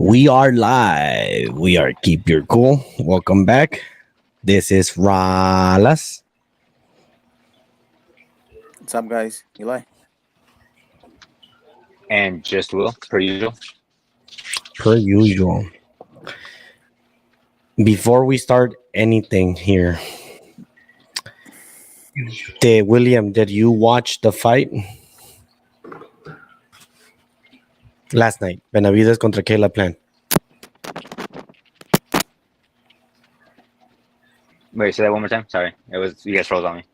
We are live. We are Keep Your Cool. Welcome back. This is Ralas. What's up, guys? Eli. And just will, per usual. Per usual. Before we start anything here, William, did you watch the fight last night? Benavidez contra Caleb Plant. Wait, say that one more time. Sorry, it was you guys froze on me.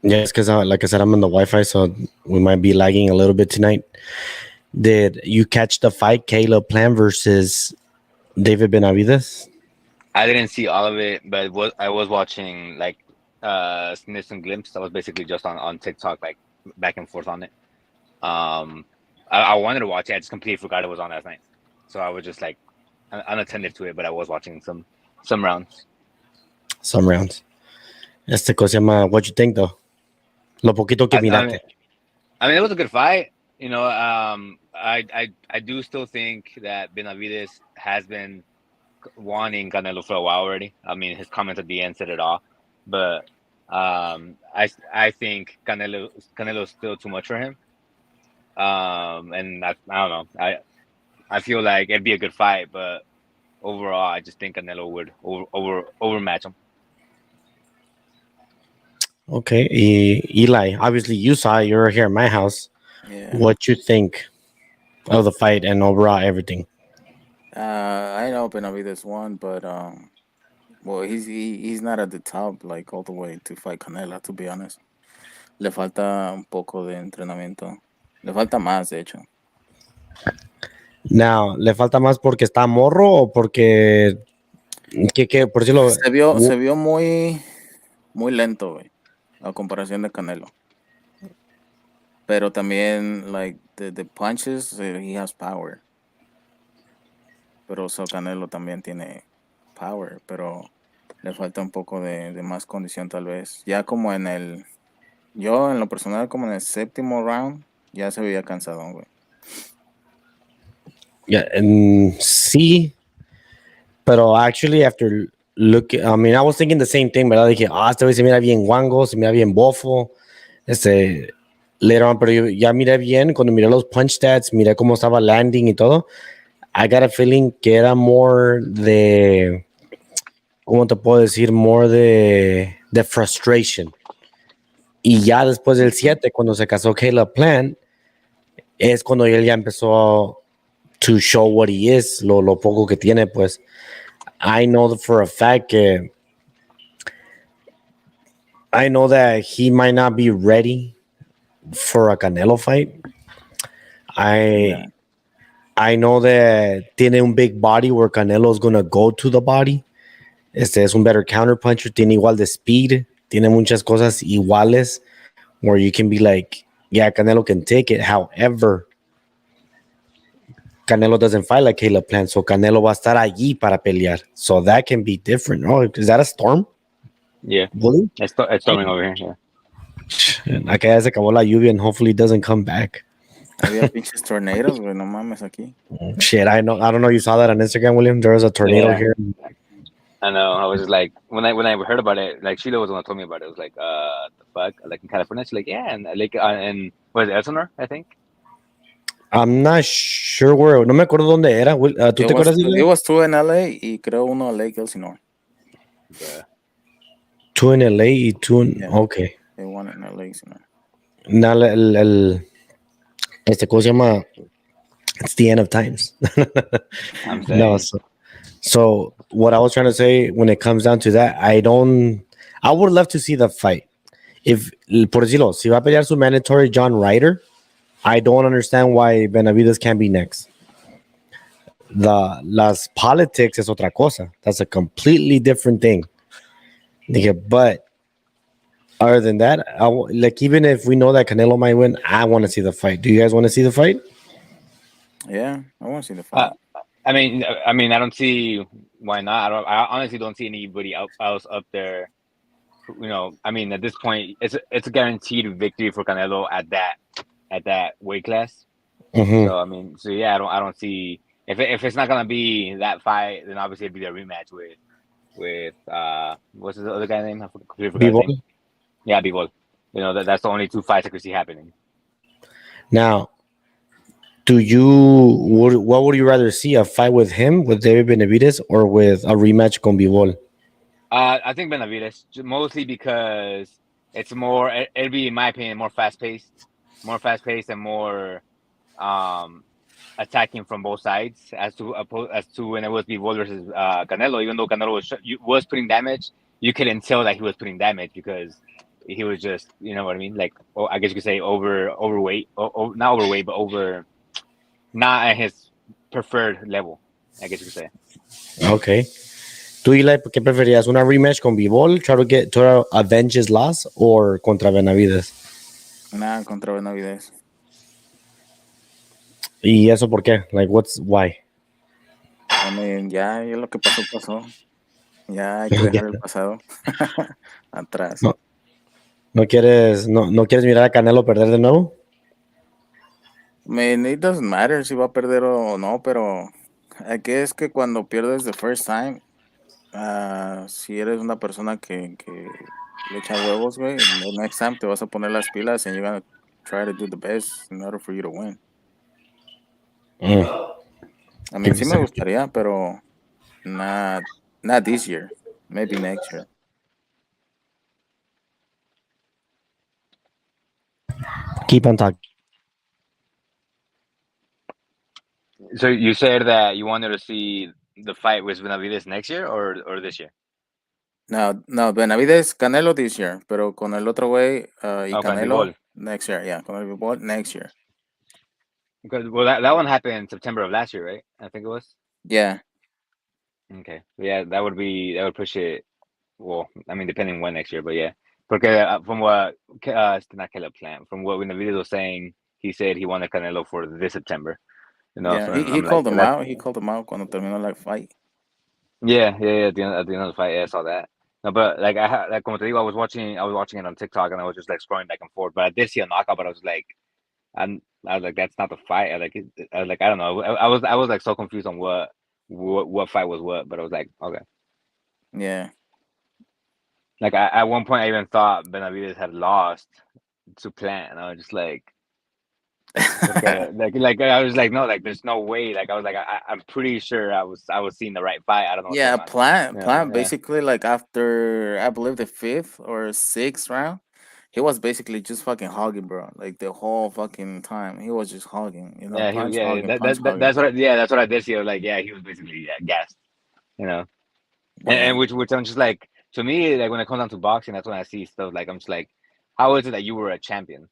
Yes, because like I said, I'm on the Wi-Fi, so we might be lagging a little bit tonight. Did you catch the fight, Caleb Plant versus David Benavidez? I didn't see all of it, but I was watching like snips and glimpses. I was basically just on TikTok, like back and forth on it. I wanted to watch it. I just completely forgot it was on last night, so I was just like unattended to it. But I was watching some rounds. Some rounds. Cosa se llama What You Think, though? Lo poquito que miraste. I mean, it was a good fight. You know, I do still think that Benavidez has been wanting Canelo for a while already. I mean, his comments at the end said it all. But I think Canelo's still too much for him. And I don't know. I feel like it'd be a good fight, but overall, I just think Canelo would overmatch him. Okay, Eli, obviously you saw it. You're here at my house. Yeah. What you think of the fight and overall everything? I know Benavidez won, but well, he's not at the top like all the way to fight Canela. To be honest, le falta un poco de entrenamiento. Le falta más, de hecho. Now, ¿le falta más porque está morro o porque que por decirlo? Se vio muy lento, güey, a comparación de Canelo. Pero también, like, the punches, he has power. Pero Canelo también tiene power, pero le falta un poco de más condición tal vez. Ya como yo en lo personal, como en el séptimo round, ya se veía cansado, güey. Yeah, sí, pero actually after I mean, I was thinking the same thing, ¿verdad? Dije, este güey se mira bien guango, se mira bien bofo. Later on, pero yo ya miré bien, cuando miré los punch stats, miré cómo estaba landing y todo. I got a feeling que era more de, ¿cómo te puedo decir? More de frustration. Y ya después del 7, cuando se casó Caleb Plant, es cuando él ya empezó to show what he is, lo poco que tiene, pues. I know for a fact que I know that he might not be ready for a Canelo fight. I know that tiene un big body where Canelo is going to go to the body. Es un better counter puncher. Tiene igual de speed. Tiene muchas cosas iguales where you can be like, yeah, Canelo can take it. However, Canelo doesn't fight like Caleb Plant, so Canelo va a estar allí para pelear. So that can be different. Oh, is that a storm? Yeah. Bully? It's storming over here. Yeah. Acá ya se acabó la lluvia and hopefully it doesn't come back. Había pinches tornadoes, güey, no mames aquí. Shit, I know. I don't know. You saw that on Instagram, William. There was a tornado here. I know. I was just like, when I heard about it, like Sheila was the one that told me about it. It was like, the fuck, like in California. She's like, yeah, and like, and was it Elsinore? I think. I'm not sure where. No me acuerdo dónde era. ¿Tú te acuerdas? It was two en LA y creo uno en Lake Elsinore. Yeah. Two in LA y two in. Yeah. Okay. They won in LA Elsinore. Now, ¿cómo se llama? It's the end of times. I'm saying. No, so what I was trying to say when it comes down to that, I would love to see the fight. If, por decirlo, si va a pelear su mandatory John Ryder, I don't understand why Benavidez can't be next. Las politics es otra cosa. That's a completely different thing. But other than that, like even if we know that Canelo might win, I want to see the fight. Do you guys want to see the fight? Yeah, I want to see the fight. I mean, I don't see why not. I honestly don't see anybody else up there. You know, I mean, at this point, it's a guaranteed victory for Canelo at that weight class. Mhm. So I mean, so yeah, I don't see if it's not gonna be that fight, then obviously it'd be a rematch with what's the other guy's name? I forgot his name. B-Ball. Yeah, Bivol. You know that's the only two fights I could see happening. Now, what would you rather see, a fight with him, with David Benavidez, or with a rematch con Bivol? I think Benavides, mostly because it's more. It'd be, in my opinion, more fast paced, and more um attacking from both sides as to when it was Bivol versus Canelo. Even though Canelo was putting damage, you couldn't tell that he was putting damage because he was just, you know what I mean. Like, oh, I guess you could say overweight, not overweight, but not at his preferred level. I guess you could say. Okay. ¿Tú, Eli, qué preferías? ¿Una rematch con Bivol, try to avenge his loss, or contra Benavidez? Nada contra Benavidez. ¿Y eso por qué? Like, why? I mean, ya lo que pasó, pasó. Ya hay que dejar el pasado atrás. No, no quieres mirar a Canelo perder de nuevo? I mean, it doesn't matter si va a perder o no, pero aquí es que cuando pierdes the first time, si eres una persona que le echa huevos, güey, the next time te vas a poner las pilas and you're gonna try to do the best in order for you to win. Mm. I mean, sí me gustaría, pero not this year. Maybe next year. Keep on talking. So you said that you wanted to see the fight with Benavides next year or this year? No, Benavides, Canelo this year, pero con el otro güey y Oh, con Canelo Bivol. next year, yeah, con el Bivol next year. Because well, that one happened in September of last year, right? I think it was. Yeah, Okay, yeah, that would push it. Well, I mean, depending when next year, but yeah, porque from what not Caleb Plant, from what Benavides was saying, he said he wanted Canelo for this September. You know, yeah, so he I'm like, called him and that's out. He called him out cuando terminó la fight. yeah. At the end of the fight, yeah, I saw that. No, but like like como te digo, I was watching it on TikTok, and I was just like scrolling back and forth. But I did see a knockout, but I was like, I was like, that's not the fight. I was like, I don't know. I was like so confused on what fight was what, but I was like, okay. Yeah. Like at one point, I even thought Benavides had lost to Plant, and I was just like, okay, like I was like, no, like there's no way. Like I was like, I'm pretty sure I was seeing the right fight. I don't know what's Yeah, going on. Plant Yeah. basically like after I believe the fifth or sixth round, he was basically just fucking hogging, bro. Like the whole fucking time, he was just hogging. You know, punch hogging, punch hogging. That's what I did see. I was like, yeah, he was basically gassed, you know, Yeah, and which I'm just like, to me, like when it comes down to boxing, that's when I see stuff. Like I'm just like, how is it that you were a champion?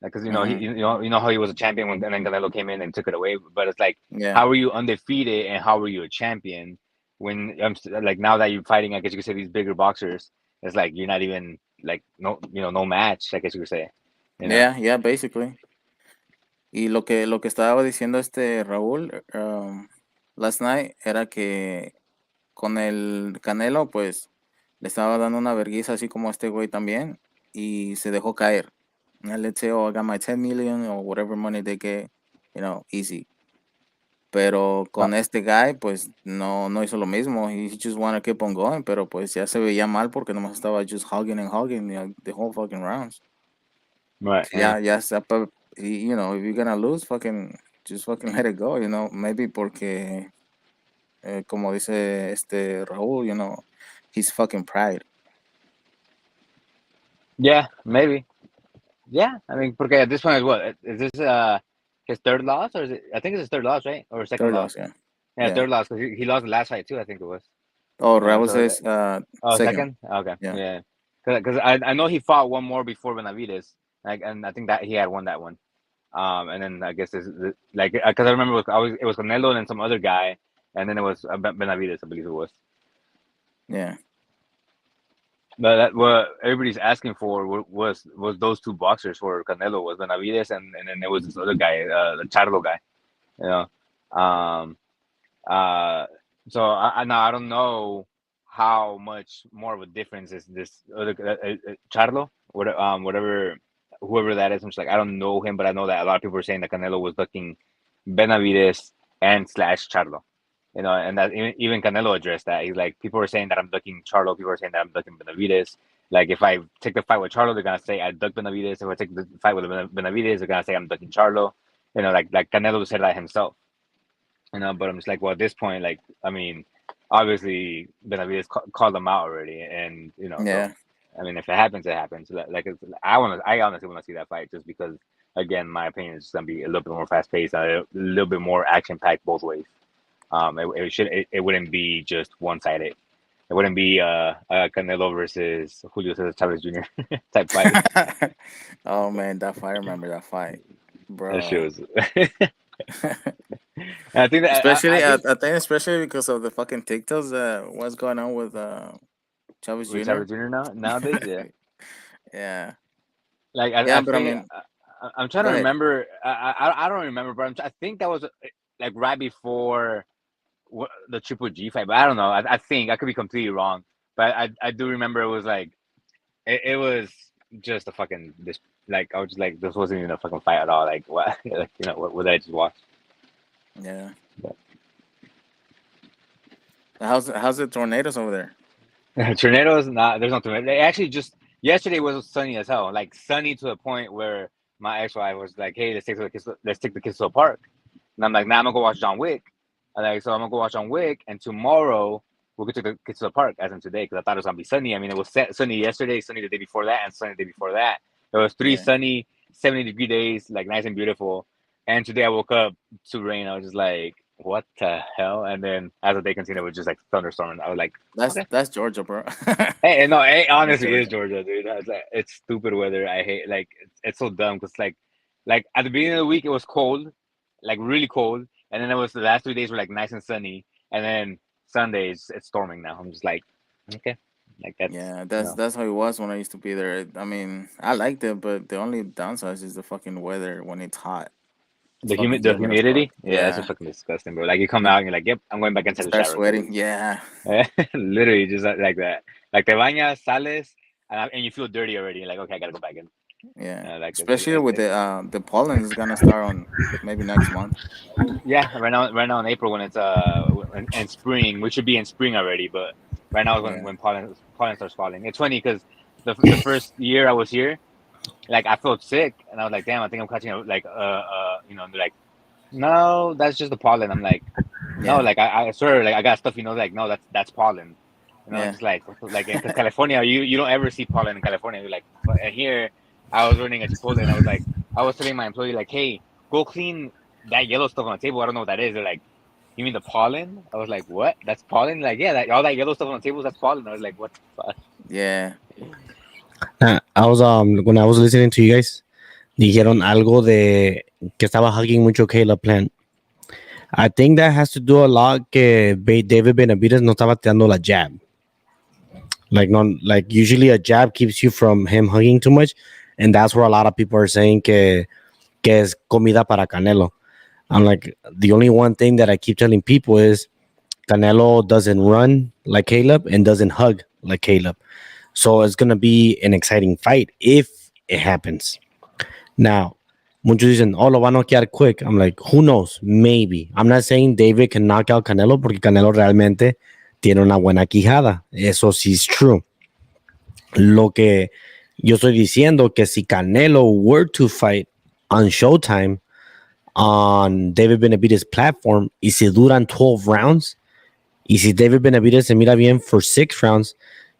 Like, because you know hmm you know how he was a champion when and then Canelo came in and took it away. But it's like, yeah, how were you undefeated and how were you a champion when like now that you're fighting? I guess you could say these bigger boxers. It's like you're not even like no match. I guess you could say, you know. yeah, basically. Y lo que estaba diciendo este Raúl last night era que con el Canelo, pues le estaba dando una vergüenza así como a este güey también y se dejó caer. And let's say, oh, I got my 10 million or whatever money they get, easy. Pero con este guy, pues no hizo lo mismo. He just wanna keep on going, pero pues ya se veía mal porque nomás estaba just hugging and hugging the whole fucking rounds. Right. Yeah. Ya sepa, if you're gonna lose, just fucking let it go, maybe porque, como dice este Raúl, his fucking pride. Yeah. Maybe. Yeah. I mean, porque at this point is what is this his third loss or is it? I think it's his third loss, right? Or second Third loss. loss, yeah. Yeah, Yeah. third loss because he lost the last fight too. I think it was. Oh, Raúl So says oh, second. second? Okay, Yeah. yeah. Because I know he fought one more before Benavides, like, and I think that he had won that one. And then I guess this like because I remember it was Canelo and then some other guy, and then it was Benavides, I believe it was. Yeah. But what everybody's asking for was those two boxers for Canelo was Benavides and then there was this other guy, the Charlo guy, you know. Um, Uh, so now I don't know how much more of a difference is this other Charlo, whatever whoever that is. I'm just like, I don't know him, but I know that a lot of people are saying that Canelo was ducking Benavidez and slash Charlo. And that even Canelo addressed that. He's like, people are saying that I'm ducking Charlo. People are saying that I'm ducking Benavidez. Like, if I take the fight with Charlo, they're gonna say I ducked Benavidez. If I take the fight with Benavidez, they're gonna say I'm ducking Charlo. Like Canelo said that himself. But I'm just like, well, at this point, like, I mean, obviously Benavidez called them out already, and so Yeah. I mean, if it happens, it happens. Like I honestly want to see that fight just because, again, my opinion is gonna be a little bit more fast paced, a little bit more action packed both ways. It wouldn't be just one sided. It wouldn't be Canelo versus Julio Cesar Chavez Jr. type fight. Oh man, that fight! I remember that fight, That shit bro. was. I think that Especially, I I think think, especially because of the fucking TikToks that what's going on with Chavez with Jr. Chavez Jr. nowadays, yeah. Yeah, Like yeah, I but I think mean, I'm trying go to ahead. remember. I don't remember, but I think that was like right before the Triple G fight. But I don't know. I think I could be completely wrong, but I do remember it was like it was just a fucking this. Like I was just like this wasn't even a fucking fight at all. Like what? Like what did I just watch? Yeah, But how's the tornadoes over there? tornadoes, not there's no tornado. They actually just yesterday was sunny as hell. Like sunny to a point where my ex-wife was like, "Hey, let's take the kids to a park." And I'm like, "Nah, I'm gonna go watch John Wick." I'm like, so I'm gonna go watch John Wick, and tomorrow we'll get to the kids to the park, as in today, because I thought it was gonna be sunny. I mean, it was sunny yesterday, sunny the day before that, and sunny the day before that. It was three Yeah, sunny, 70-degree days, like nice and beautiful. And today I woke up to rain. I was just like, "What the hell?" And then as the day continued, it was just like thunderstorm. I was like, "Okay." that's Georgia, bro. Hey, no, it That's honestly is Georgia. Georgia, dude. It's stupid weather. I hate like it's so dumb because like at the beginning of the week it was cold, like really cold, and then it was the last 3 days were like nice and sunny, and then Sundays it's storming now. I'm just like, okay, like that's Yeah, that's how it was when I used to be there. I mean, I liked it, but the only downside is the fucking weather when it's hot. It's fucking the humid as fuck. humidity. Yeah, that's just Yeah, fucking disgusting, bro. Like you come you out and you're like, yep, I'm going back you inside the start shower because sweating. Yeah, literally just like that. Like te bañas, sales, and you feel dirty already. You're like, okay, I gotta go back in. yeah. Like Especially with the pollen is gonna start on maybe next month. yeah, right now in April when it's in spring, we should be in spring already, but right now is when Yeah, pollen starts falling. It's funny because the first year I was here, like I felt sick and I was like, damn, I think I'm catching and they're like, no, that's just the pollen. I'm like, no, yeah, like I swear, like I got stuff, like no, that's pollen. yeah, Just like because California, you don't ever see pollen in California. You're like, but here, I was running a Chipotle and I was telling my employee like, hey, go clean that yellow stuff on the table. I don't know what that is. They're like, you mean the pollen? I was like, what? That's pollen? Like, yeah, all that yellow stuff on the table, that's pollen. I was like, what the fuck? yeah. I was when I was listening to you guys, dijeron algo de que estaba hugging mucho Caleb Plant. I think that has to do a lot que David Benavidez no estaba tirando la jab. Like usually a jab keeps you from him hugging too much, and that's where a lot of people are saying que es comida para Canelo. I'm like, the only one thing that I keep telling people is Canelo doesn't run like Caleb and doesn't hug like Caleb. So it's gonna be an exciting fight if it happens. Now, muchos dicen, oh, lo van a noquear quick. I'm like, who knows? Maybe. I'm not saying David can knock out Canelo porque Canelo realmente tiene una buena quijada. Eso sí es true. Lo que yo estoy diciendo que si Canelo were to fight on Showtime on David Benavidez' platform y si duran 12 rounds y si David Benavidez se mira bien for 6 rounds,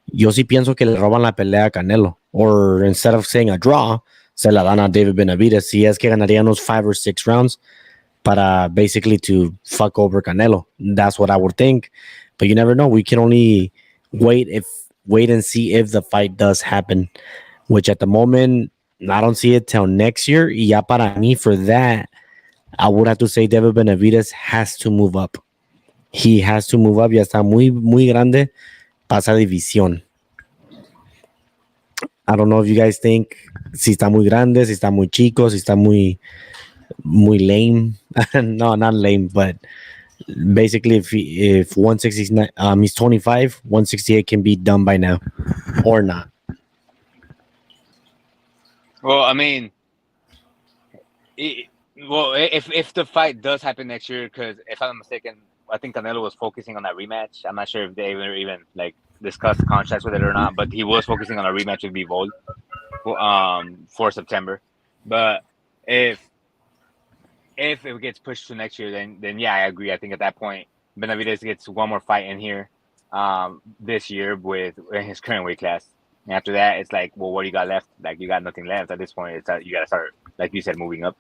yo sí pienso que le roban la pelea a Canelo. Or instead of saying a draw, se la dan a David Benavidez. Si es que ganaría unos 5 or 6 rounds para basically to fuck over Canelo. That's what I would think. But you never know. We can only wait and see if the fight does happen. Which at the moment, I don't see it till next year. Y ya para mí, for that, I would have to say David Benavidez has to move up. He has to move up. Ya está muy, muy grande para esa división. I don't know if you guys think si está muy grande, si está muy chico, si está muy lame. No, not lame, but basically if 169 he's 25, 168 can be done by now or not. Well, I mean, if the fight does happen next year, because if I'm not mistaken, I think Canelo was focusing on that rematch. I'm not sure if they were even like discussed contracts with it or not, but he was focusing on a rematch with Bivol for September. But if it gets pushed to next year, then yeah, I agree. I think at that point, Benavidez gets one more fight in here this year with in his current weight class. And after that, it's like, well, what do you got left? Like, you got nothing left at this point. It's you got to start, like you said, moving up.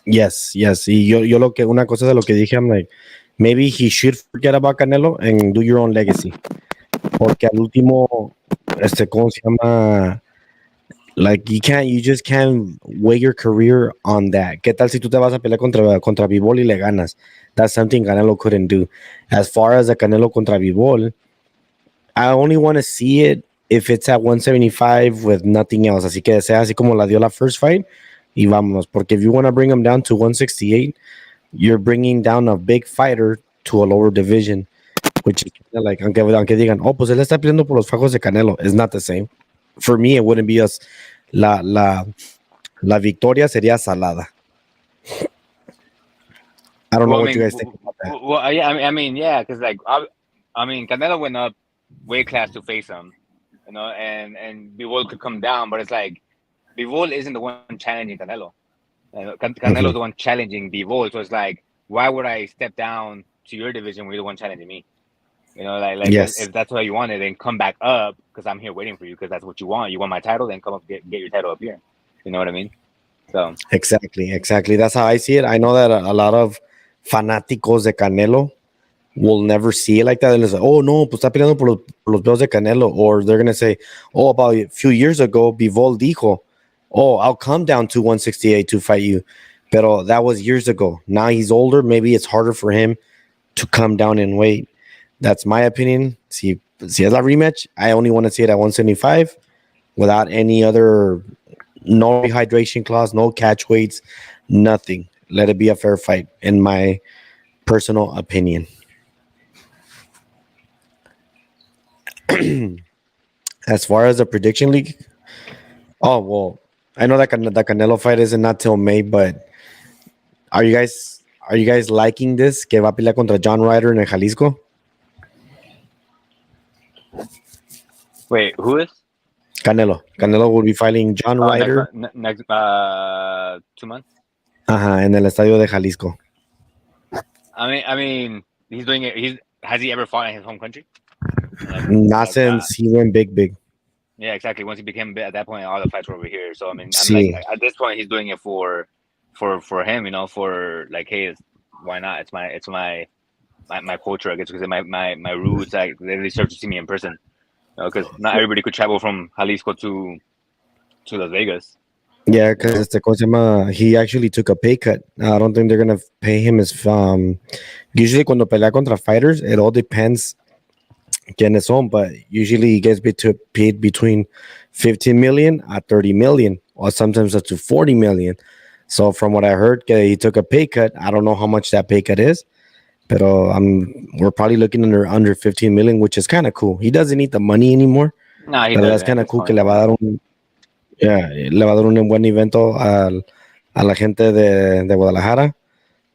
Yes. Y yo una cosa de lo que dije, I'm like, maybe he should forget about Canelo and do your own legacy. Porque al último, ¿cómo se llama? Like, you just can't weigh your career on that. ¿Qué tal si tú te vas a pelear contra Bivol y le ganas? That's something Canelo couldn't do. As far as the Canelo contra Bivol, I only want to see it if it's at 175 with nothing else. Así que sea así como la dio la first fight y vámonos. Porque if you want to bring him down to 168, you're bringing down a big fighter to a lower division, which is like, aunque digan, oh, pues él está peleando por los fajos de Canelo. It's not the same. For me, it wouldn't be us. La victoria sería salada. I don't know what you guys think about that. Well, yeah, I mean, yeah, because like, I mean, Canelo went up weight class to face him, you know, and Bivol could come down, but it's like Bivol isn't the one challenging Canelo. Canelo's the one challenging Bivol, so it's like, why would I step down to your division when you're the one challenging me? You know, like Yes. if that's what you wanted, then come back up because I'm here waiting for you because that's what you want. You want my title, then come up get your title up here. You know what I mean? So Exactly. That's how I see it. I know that a lot of fanáticos de Canelo will never see it like that. And it's like, oh no, pues está peleando por los pelos de Canelo. Or they're gonna say, oh, about a few years ago, Bivol dijo, oh, I'll come down to 168 to fight you. Pero that was years ago. Now he's older. Maybe it's harder for him to come down in weight. That's my opinion. Si es la rematch, I only want to see it at 175 without any other, no rehydration clause, no catch weights, nothing. Let it be a fair fight, in my personal opinion. As far as the prediction league, oh, well, I know that the Canelo fight isn't not till May, but are you guys liking this? Que va a pelear contra John Ryder en el Jalisco? wait, who is? Canelo will be fighting John Ryder. Next 2 months. En el estadio de Jalisco. I mean, he's doing it. Has he ever fought in his home country? Not since he went big. Yeah, exactly. Once he became big, at that point, all the fights were over here. So I mean, Sí. like, at this point, he's doing it for him, you know, for like, hey, why not? It's my culture, I guess, because my roots. Like, they deserve to see me in person, because not everybody could travel from Jalisco to Las Vegas. Yeah, because he actually took a pay cut. I don't think they're gonna pay him as usually cuando pelea contra fighters, it all depends quiénes son, but usually he gets paid between 15 million at 30 million, or sometimes up to 40 million. So from what I heard, he took a pay cut. I don't know how much that pay cut is, but we're probably looking under 15 million, which is kind of cool. He doesn't need the money anymore. No, he Pero doesn't. that's kind of cool que le va a dar un buen evento a la gente de Guadalajara,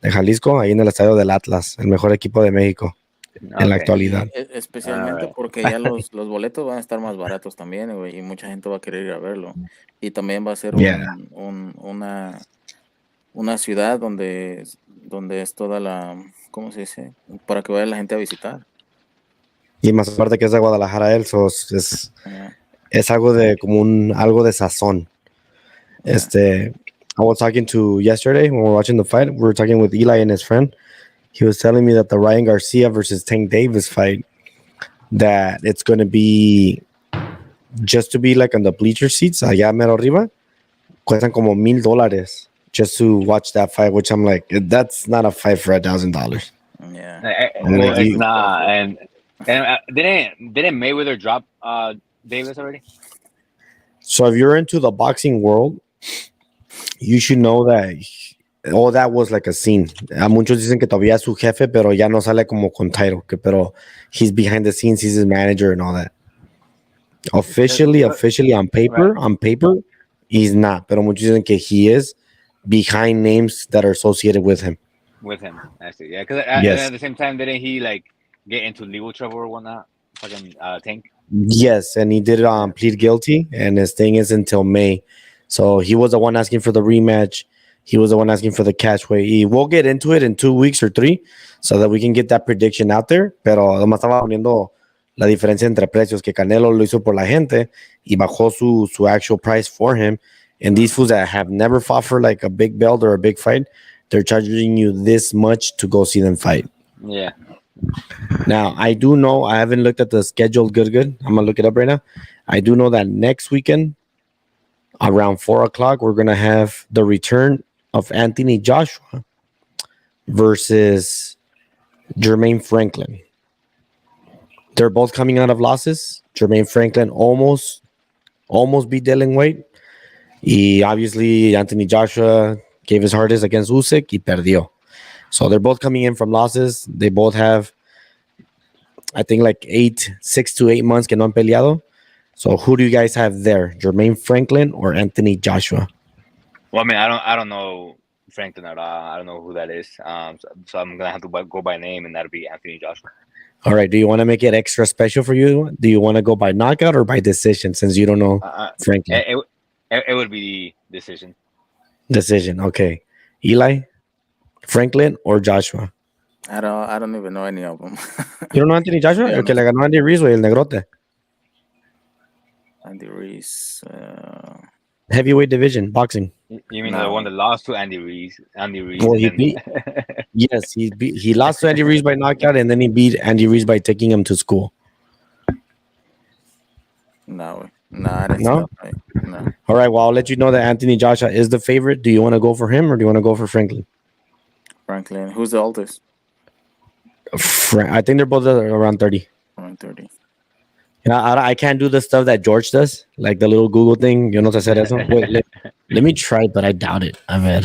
de Jalisco, ahí en el estadio del Atlas, el mejor equipo de México en la actualidad. Especialmente porque ya los boletos van a estar más baratos también, güey, y mucha gente va a querer ir a verlo. Y también va a ser una ciudad donde es toda la, ¿cómo se dice? Para que vaya la gente a visitar. Y más aparte que es de Guadalajara, él es algo de algo de sazón. I was talking to yesterday when we were watching the fight. We were talking with Eli and his friend. He was telling me that the Ryan Garcia versus Tank Davis fight, that it's going to be just to be like on the bleacher seats, allá mero arriba, cuestan como $1,000 just to watch that fight, which I'm like, that's not a fight for $1,000. Yeah. Well, it's not. And didn't Mayweather drop Davis already? So if you're into the boxing world, you should know that all that was like a scene. Muchos dicen que todavía es su jefe, pero ya no sale como con title, pero he's behind the scenes, he's his manager and all that. Officially on paper, He's not, pero muchos dicen que he is behind names that are associated with him. With him, actually, yeah. Because Yes. at the same time, didn't he like get into legal trouble or whatnot? Fucking Tank. Yes, and he did plead guilty, and his thing is until May. So he was the one asking for the rematch. He was the one asking for the catch weight. We'll get into it in 2 weeks or 3 so that we can get that prediction out there. Pero además estaba poniendo la diferencia entre precios que Canelo lo hizo por la gente y bajó su actual price for him. And these fools that have never fought for like a big belt or a big fight, they're charging you this much to go see them fight. Yeah. Now, I do know, I haven't looked at the schedule good. I'm going to look it up right now. I do know that next weekend, around 4 o'clock, we're going to have the return of Anthony Joshua versus Jermaine Franklin. They're both coming out of losses. Jermaine Franklin almost beat Dylan White. Y obviously, Anthony Joshua gave his hardest against Usyk y perdió. So they're both coming in from losses. They both have, I think, like 6 to 8 months que no han peleado. So who do you guys have there, Jermaine Franklin or Anthony Joshua? Well, I mean, I don't know Franklin at all. I don't know who that is. So I'm gonna have to go by name, and that'll be Anthony Joshua. All right. Do you want to make it extra special for you? Do you want to go by knockout or by decision? Since you don't know Franklin, it would be decision. Decision. Okay. Eli, Franklin or Joshua? I don't even know any of them. You don't know Anthony Joshua? Yeah, El que le ganó a Andy Ruiz, güey, el negrote. Andy Ruiz. Heavyweight division, boxing. You mean No. the one that lost to Andy Ruiz? Well, he and beat. Yes, he lost to Andy Ruiz by knockout, and then he beat Andy Ruiz by taking him to school. No, I didn't. No? No. All right. Well, I'll let you know that Anthony Joshua is the favorite. Do you want to go for him or do you want to go for Franklin? Franklin. Who's the oldest? I think they're both around 30. Around 30. You know, I can't do the stuff that George does, like the little Google thing. Yo no sé hacer eso. Wait, let me try, but I doubt it. I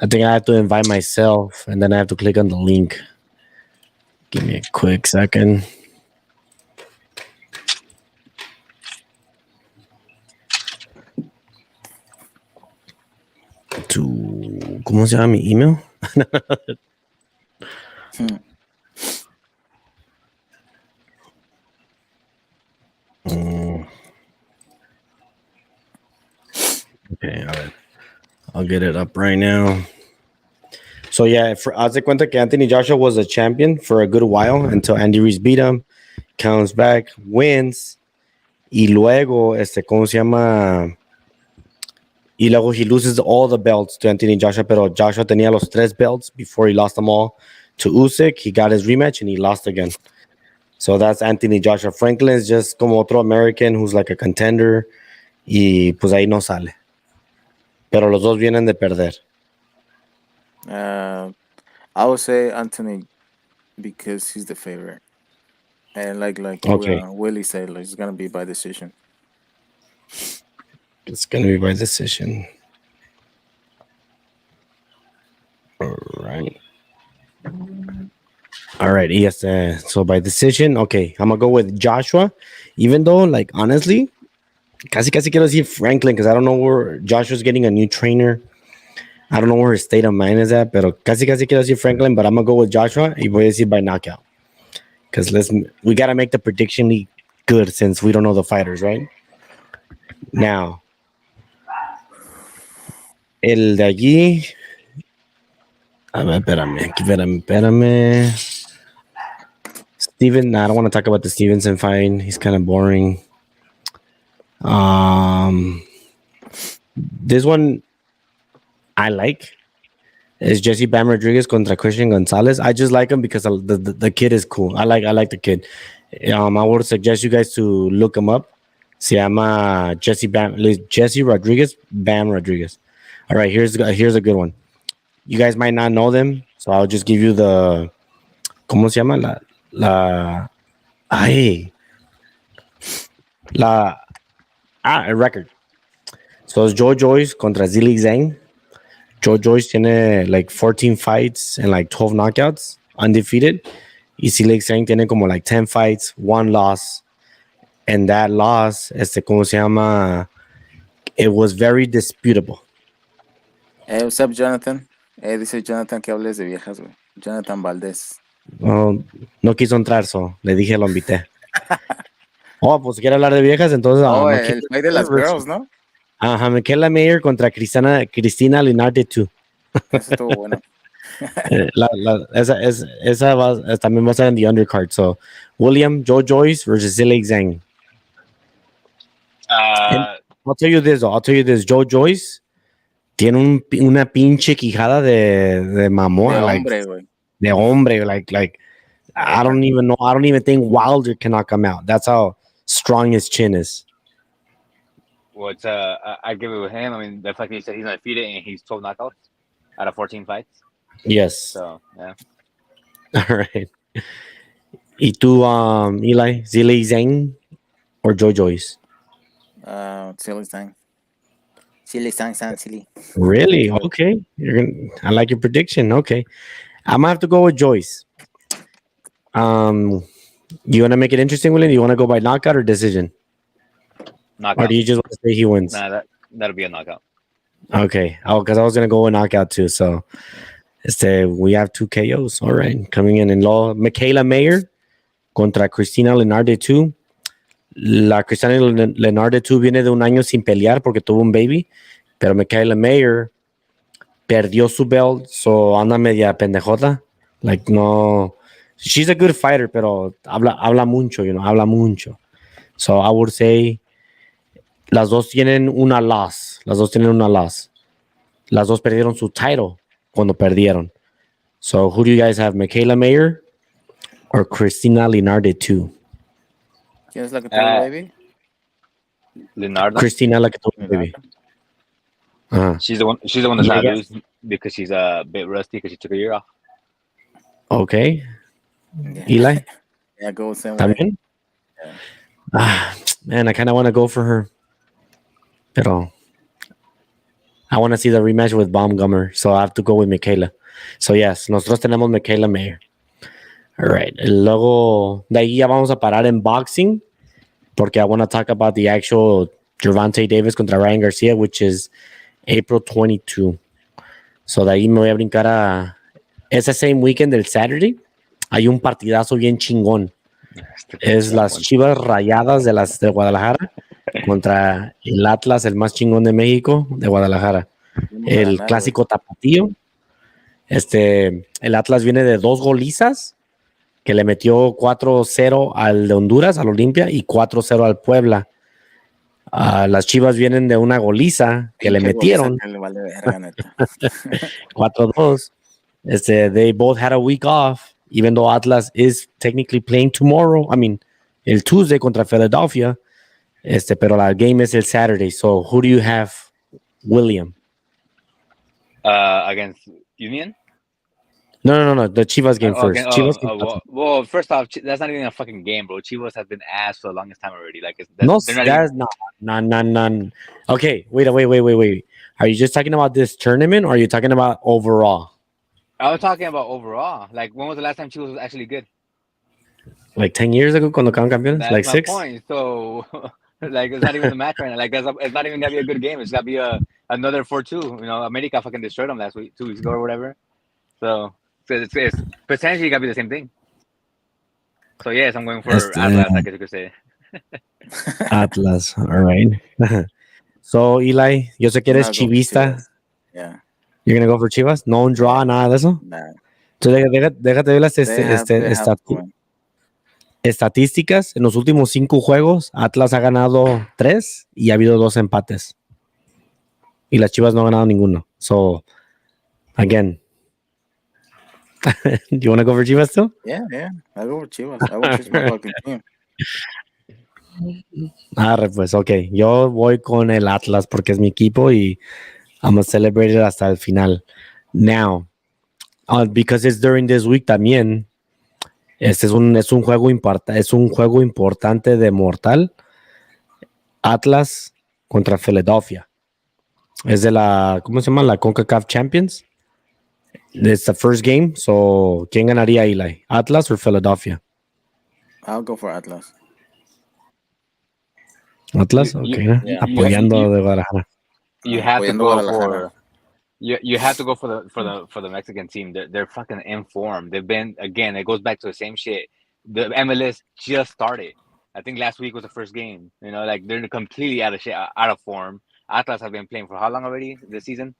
think I have to invite myself, and then I have to click on the link. Give me a quick second. ¿Cómo se llama mi email? Okay, all right. I'll get it up right now. So yeah, haz de cuenta que Anthony Joshua was a champion for a good while until Andy Ruiz beat him, comes back, wins, y luego, ¿cómo se llama? Y luego he loses all the belts to Anthony Joshua, pero Joshua tenía los 3 belts before he lost them all to Usyk. He got his rematch and he lost again. So that's Anthony Joshua. Franklin is just como otro American who's like a contender y pues ahí no sale. Pero los dos vienen de perder. I would say Anthony because he's the favorite, and like Okay. Willie said, like, it's gonna be by decision. It's going to be by decision. All right. All right. Yes. So by decision, okay. I'm going to go with Joshua. Even though, like, honestly, casi quiero decir Franklin because I don't know where Joshua's getting a new trainer. I don't know where his state of mind is at, pero casi quiero decir Franklin, but I'm going to go with Joshua y voy a decir by knockout. Because we got to make the prediction good since we don't know the fighters, right? Now, el de allí. A ver, espérame. Steven, I don't want to talk about the Stevenson fight. He's kind of boring. This one I like is Jesse Bam Rodriguez contra Christian Gonzalez. I just like him because the kid is cool. I like the kid. I would suggest you guys to look him up. Se llama Jesse Rodriguez, Bam Rodriguez. All right, here's a good one. You guys might not know them, so I'll just give you the ¿cómo se llama? A record. So it's Joe Joyce contra Zili Zhang. Joe Joyce tiene like 14 fights and like 12 knockouts, undefeated. Y Zili Zhang tiene como like 10 fights, 1 loss. And that loss, ¿cómo se llama? it was very disputable. What's up, Jonathan? Dice Jonathan que hables de viejas, güey. Jonathan Valdés. No quiso entrar, le dije, lo invité. Pues quiere hablar de viejas, entonces. El fight de las girls, ¿no? Ajá, Michaela Mayer contra Cristina Linardi 2. Eso estuvo bueno. Esa también va a estar en the undercard. So, William Joe Joyce versus Zhilei Zhang. I'll tell you this, Joe Joyce tiene una pinche quijada de mamón. De hombre, güey. De hombre, like I don't even know. I don't even think Wilder cannot come out. That's how strong his chin is. Well, I give it with him. I mean, the fact that he said he's undefeated and he's 12 knockouts out of 14 fights. Yes. So, yeah. All right. ¿Y tú, Eli? Zhilei Zhang or Joe Joyce? Zhilei Zhang. Zhilei Zhang. Really? Okay. I like your prediction. Okay. I'm gonna have to go with Joyce. You want to make it interesting, William? You want to go by knockout or decision? Knockout. Or do you just want to say he wins? Nah, that'll be a knockout. Okay. Because I was gonna go with knockout too. So, we have 2 KOs. All right, coming in law. Michaela Mayer contra Cristina Linardi 2. La Cristina Linardi 2 viene de un año sin pelear porque tuvo un baby, pero Michaela Mayer perdió su belt, so anda media pendejota. Like, no, she's a good fighter, pero habla mucho, habla mucho. So I would say las dos tienen una loss. Las dos perdieron su title cuando perdieron. So who do you guys have, Michaela Mayer or Cristina Linardi 2? ¿Quién es la que tuvo el baby? Leonardo. Cristina, la que tuvo el baby. She's the one that's not lose because she's a bit rusty because she took a year off. Okay. Yeah. Eli? Yeah, go with same ¿También? Yeah. Man, I kind of want to go for her. Pero I want to see the rematch with Baumgartner, so I have to go with Michaela. So yes, nosotros tenemos Michaela Mayer. All right. Luego, de ahí ya vamos a parar en boxing, porque I want to talk about the actual Gervonta Davis contra Ryan Garcia, which is April 22. So de ahí me voy a brincar a ese same weekend del Saturday. Hay un partidazo bien chingón. Es las Chivas Rayadas de Guadalajara contra el Atlas, el más chingón de México, de Guadalajara. El clásico tapatío. El Atlas viene de 2 golizas, que le metió 4-0 al de Honduras, al Olimpia, y 4-0 al Puebla. Las Chivas vienen de una goliza que le metieron. Que le vale verga, neta. 4-2. They both had a week off, even though Atlas is technically playing tomorrow. I mean, el Tuesday contra Philadelphia. Pero la game is el Saturday. So who do you have, William? Against Union? No. The Chivas game first. Okay. Chivas well, first off, that's not even a fucking game, bro. Chivas have been ass for the longest time already. Like, that's not. Okay, wait. Are you just talking about this tournament, or are you talking about overall? I was talking about overall. Like, when was the last time Chivas was actually good? Like 10 years ago, cuando quedaron campeones. That's like my 6. point. So, like, it's not even the match right now. Like, it's not even gonna be a good game. It's gonna be another 4-2. America fucking destroyed them last week, 2 weeks ago or whatever. So it's potentially gonna be the same thing. So yes, I'm going for Atlas, I guess you could say. Atlas, all right. So Eli, yo sé que eres chivista. Yeah. You're gonna go for Chivas? No draw, nada de eso. Nah. Entonces déjate ver las estadísticas. En los últimos 5 juegos, Atlas ha ganado 3 y ha habido 2 empates. Y las Chivas no han ganado ninguno. So, again. Do you want to go for Chivas too? Yeah. I'll go for Chivas. I will choose my fucking team. Pues, ok. Yo voy con el Atlas porque es mi equipo y I'm going to celebrate it hasta el final. Now, because it's during this week también, es un juego importante de mortal. Atlas contra Philadelphia. Es de la, ¿cómo se llama? La CONCACAF Champions. It's the first game. So, ¿quién ganaría, Eli? ¿Atlas o Philadelphia? I'll go for Atlas. Atlas, You okay. Yeah, Apoyando de Guadalajara. you have to apoyando go Guadalajara. for you have to go for the Mexican team. They're fucking in form. They've been again. It goes back to the same shit. The MLS just started. I think last week was the first game. You know, like they're completely out of shit, out of form. Atlas have been playing for how long already this season?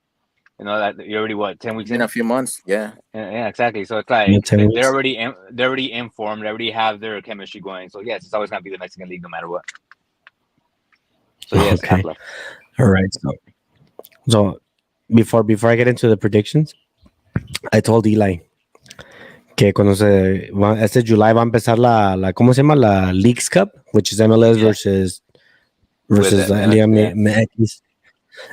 You know that you're already what 10 weeks Been in. a few months. Yeah. Yeah, exactly. So it's Yeah, like 10 they're weeks. already informed. They already have their chemistry going. So yes, it's always gonna be the Mexican League no matter what. So yes, Okay. Atlas. All right. So before I get into the predictions, I told Eli que cuando este July va a empezar la ¿cómo se llama? La Leagues Cup, which is MLS Yeah. versus With Liga yeah. MX.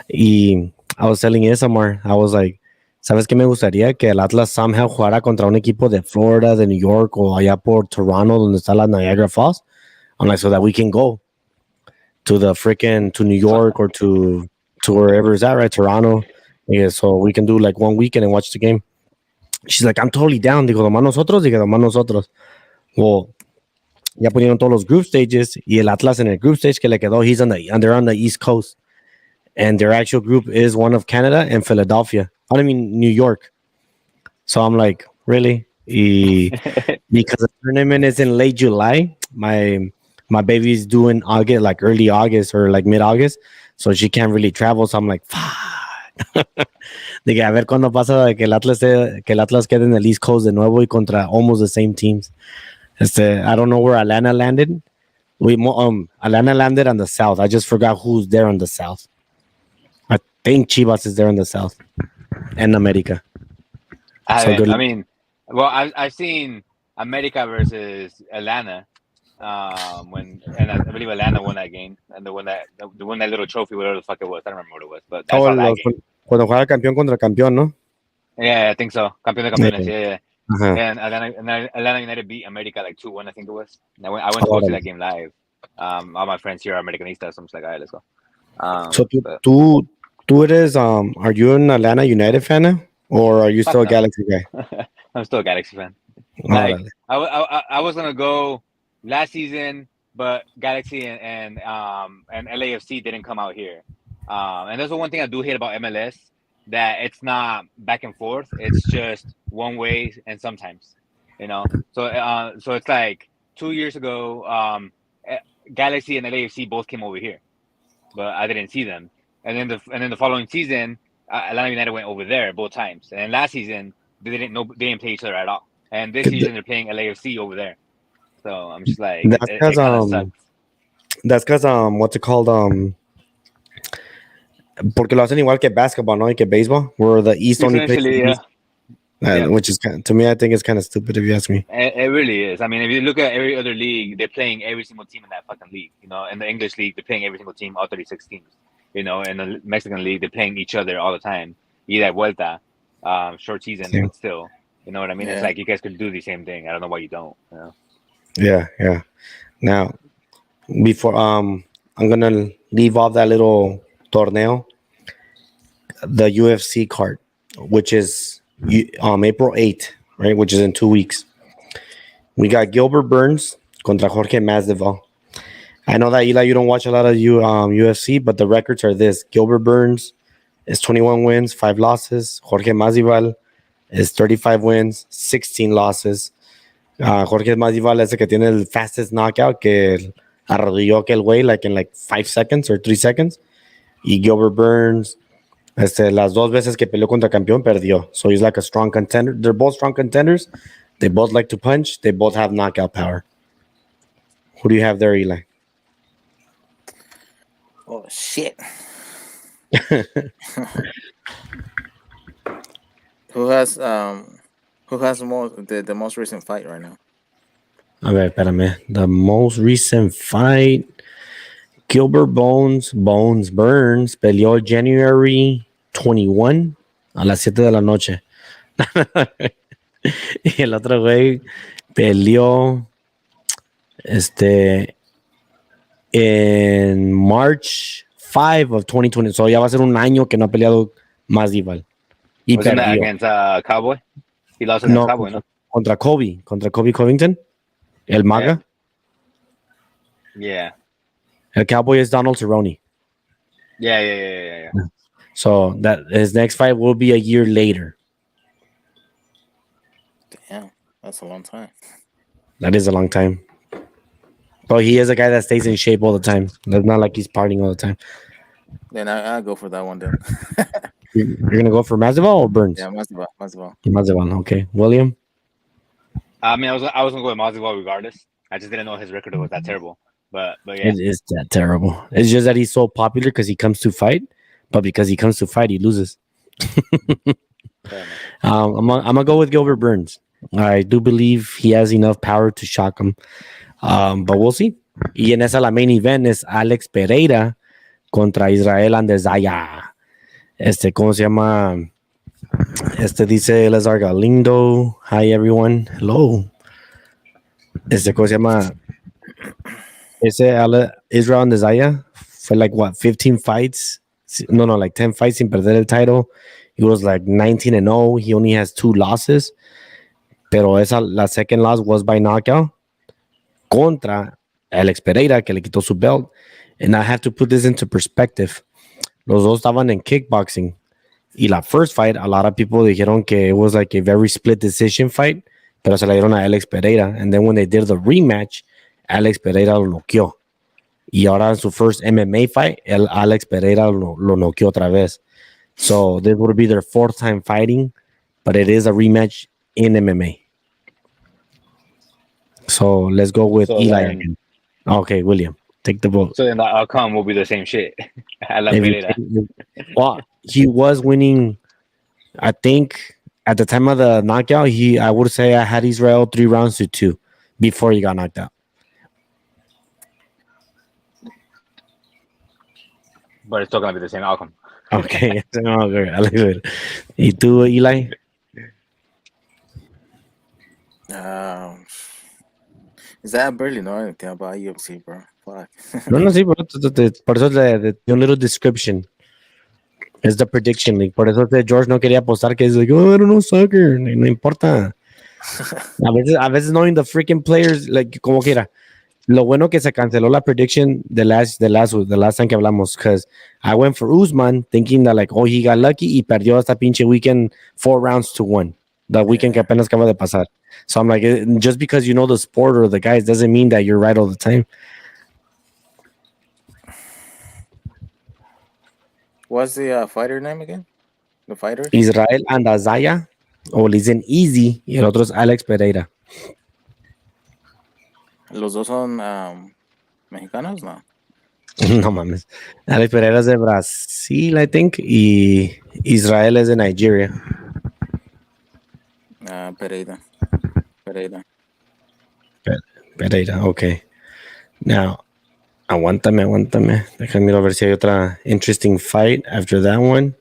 Y I was telling Isamar, I was like, ¿sabes qué me gustaría? Que el Atlas somehow jugara contra un equipo de Florida, de New York o allá por Toronto, donde está la Niagara Falls. I'm like, so that we can go to New York or to wherever it's at, right? Toronto. Yeah, so we can do like one weekend and watch the game. She's like, I'm totally down. Digo, nomás nosotros. Digo, nomás nosotros. Well, ya pusieron todos los group stages y el Atlas en el group stage que le quedó, they're on the East Coast. And their actual group is one of Canada and Philadelphia. I mean, New York. So I'm like, really? Because the tournament is in late July. My baby's due in August, like early August or like mid August. So she can't really travel. So I'm like, fuck. Dije, a ver cuándo pasa que el Atlas quede en el East Coast de nuevo y contra almost the same teams. I don't know where Atlanta landed. Atlanta landed on the South. I just forgot who's there on the South. I think Chivas is there in the South and America. I mean, well, I've seen America versus Atlanta. I believe Atlanta won that game and they won that little trophy, whatever the fuck it was. I don't remember what it was, but I saw that game. Cuando juega campeón contra campeón, ¿no? Yeah, I think so. Campeón de campeones. Yeah. Uh-huh. And Atlanta United beat America like 2-1, I think it was. And I went to go see that game live. All my friends here are Americanistas, so I'm just like, all right, let's go. So tú eres, are you an Atlanta United fan now? Or are you still a Galaxy guy? I'm still a Galaxy fan. Like, I was gonna go last season, but Galaxy and LAFC didn't come out here. And that's the one thing I do hate about MLS, that it's not back and forth. It's just one way, and sometimes, you know. So it's like 2 years ago, Galaxy and LAFC both came over here, but I didn't see them. And then the following season, Atlanta United went over there both times. And then last season, they didn't play each other at all. And this season, they're playing LAFC over there. So I'm just like, that's because what's it called? Porque lo hacen igual que basketball, no, y que baseball, where the East only plays. Yeah. Which is to me, I think it's kind of stupid if you ask me. It really is. I mean, if you look at every other league, they're playing every single team in that fucking league. You know, in the English league, they're playing every single team, all 36 teams. You know, in the Mexican league, they're playing each other all the time. Ida vuelta, short season, but still, you know what I mean? Yeah. It's like you guys could do the same thing. I don't know why you don't. You know? Yeah. Now, before I'm gonna leave off that little torneo, the UFC card, which is April 8th, right? Which is in 2 weeks. We got Gilbert Burns contra Jorge Masvidal. I know that, Eli, you don't watch a lot of UFC, but the records are this. Gilbert Burns is 21 wins, 5 losses. Jorge Masvidal is 35 wins, 16 losses. Jorge Masvidal es el que tiene el fastest knockout, que arrodilló aquel güey in 5 seconds or 3 seconds. Y Gilbert Burns, las 2 veces que peleó contra campeón, perdió. So he's like a strong contender. They're both strong contenders. They both like to punch. They both have knockout power. Who do you have there, Eli? Oh, shit. Who has the most recent fight right now? A ver, espérame. The most recent fight, Gilbert Burns peleó January 21 a las 7 de la noche. Y el otro güey peleó en March 5 of 2020. So ya va a ser un año que no ha peleado Masvidal. Y Wasn't that against Cowboy? He lost against Cowboy, ¿no? Contra Kobe Covington. El Maga. Yeah. El Cowboy is Donald Cerrone. Yeah. So that his next fight will be a year later. Damn, that's a long time. That is a long time. But he is a guy that stays in shape all the time. It's not like he's partying all the time. Then I'll go for that one then. You're gonna go for Masvidal or Burns? Yeah, Masvidal. Masvidal. Okay, William. I mean, I was gonna go with Masvidal regardless. I just didn't know his record was that terrible. But yeah. It is that terrible. It's just that he's so popular because he comes to fight, but because he comes to fight, he loses. I'm gonna go with Gilbert Burns. I do believe he has enough power to shock him, but we'll see. Y en esa la main event es Alex Pereira contra Israel Andezaya. ¿Cómo se llama? Dice Lazar Galindo. Hi everyone. Hello. ¿Cómo se llama? Israel Andezaya fue like what 15 fights? No, like 10 fights sin perder el title. He was like 19-0. He only has 2 losses. Pero la second loss was by knockout contra Alex Pereira, que le quitó su belt. And I have to put this into perspective. Los dos estaban en kickboxing. Y la first fight, a lot of people dijeron que it was like a very split decision fight, pero se la dieron a Alex Pereira. And then when they did the rematch, Alex Pereira lo noqueó. Y ahora en su first MMA fight, Alex Pereira lo noqueó otra vez. So this would be their 4th time fighting, but it is a rematch in MMA. So let's go with Eli again. Okay, William, take the vote. So then the outcome will be the same shit. Well, he was winning. I think at the time of the knockout, I would say I had Israel 3 rounds to 2 before he got knocked out. But it's still gonna be the same outcome. Okay, I like it. ¿Y tú, Eli? Is that I barely know anything about UFC, bro? Fuck. No, sí, bro. Por eso le di un little description. Es the prediction league. Por eso George no quería apostar que es like, oh, I don't know soccer. No importa. A veces knowing the freaking players, like, como quiera. Lo bueno que se canceló la prediction the last time que hablamos, because I went for Usman thinking that like, oh, he got lucky y perdió esta pinche weekend 4 rounds to 1. The weekend que apenas acaba de pasar. So I'm like, just because you know the sport or the guys doesn't mean that you're right all the time. What's the fighter name again? The fighter? Israel Andazaya, o le dicen Easy, y el otro es Alex Pereira. ¿Los dos son mexicanos? No. No mames. Alex Pereira es de Brasil, I think, y Israel es de Nigeria. Pereira. Pereira, okay. Now, aguántame. Déjame ver si hay otra interesting fight after that one.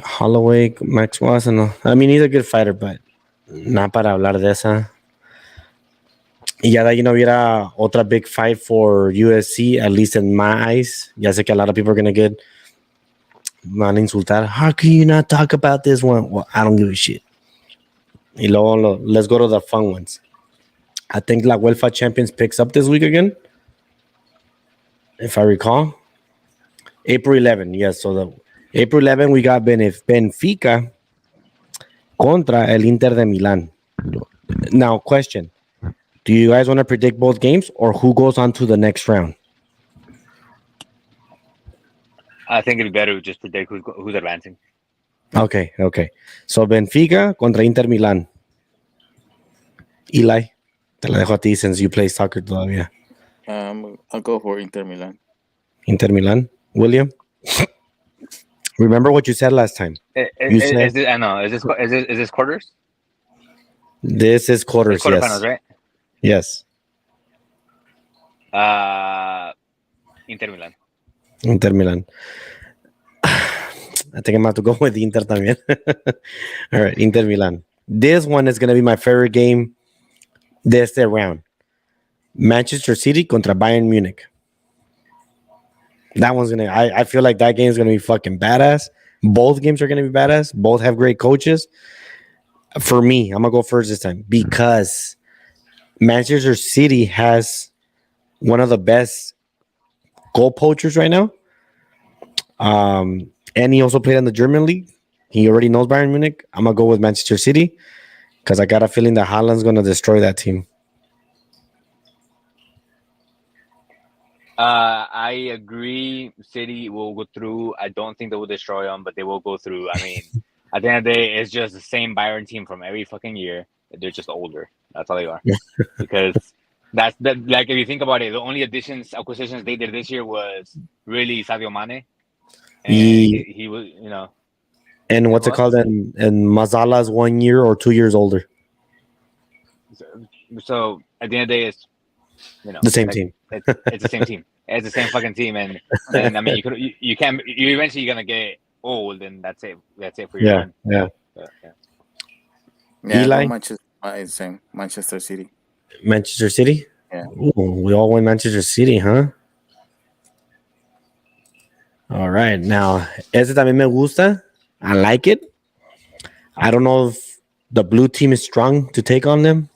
Holloway, Max Watson. No. I mean, he's a good fighter, but nada para hablar de esa. Y ya de ahí no hubiera otra big fight for UFC, at least in my eyes. Ya sé que a lot of people are going to van a insultar. How can you not talk about this one? Well, I don't give a shit. Y luego, let's go to the fun ones. I think La UEFA Champions picks up this week again, if I recall. April 11, yes. So April 11, we got Benfica contra el Inter de Milan. Now, question. Do you guys want to predict both games or who goes on to the next round? I think it'd be better to just predict who's advancing. Okay. So Benfica contra Inter Milan. Eli, te la dejo a ti since you play soccer todavía. I'll go for Inter Milan. Inter Milan. William? Remember what you said last time. Is this quarters? This is quarters, it's quarterfinals, yes. Right? Yes. Inter Milan. I think I'm about to go with Inter también. All right, Inter Milan. This one is going to be my favorite game this round. Manchester City contra Bayern Munich. That one's going to... I feel like that game is going to be fucking badass. Both games are going to be badass. Both have great coaches. For me, I'm going to go first this time because Manchester City has one of the best goal poachers right now. And he also played in the German league. He already knows Bayern Munich. I'm gonna go with Manchester City because I got a feeling that Haaland's gonna destroy that team. I agree. City will go through. I don't think they will destroy them, but they will go through. I mean, at the end of the day, it's just the same Bayern team from every fucking year. They're just older. That's all they are. Because that's that. Like if you think about it, the only acquisitions they did this year was really Sadio Mane, and he was, And what's it called? And Mazala's 1 year or 2 years older. So at the end of the day, it's the same team. It's the same team. It's the same fucking team, and I mean, you can't. You eventually gonna get old, and that's it. That's it for your run. Yeah. Eli, same Manchester City. Manchester City. Yeah. Ooh, we all went Manchester City, huh? All right. Now, ese también me gusta. I like it. I don't know if the blue team is strong to take on them,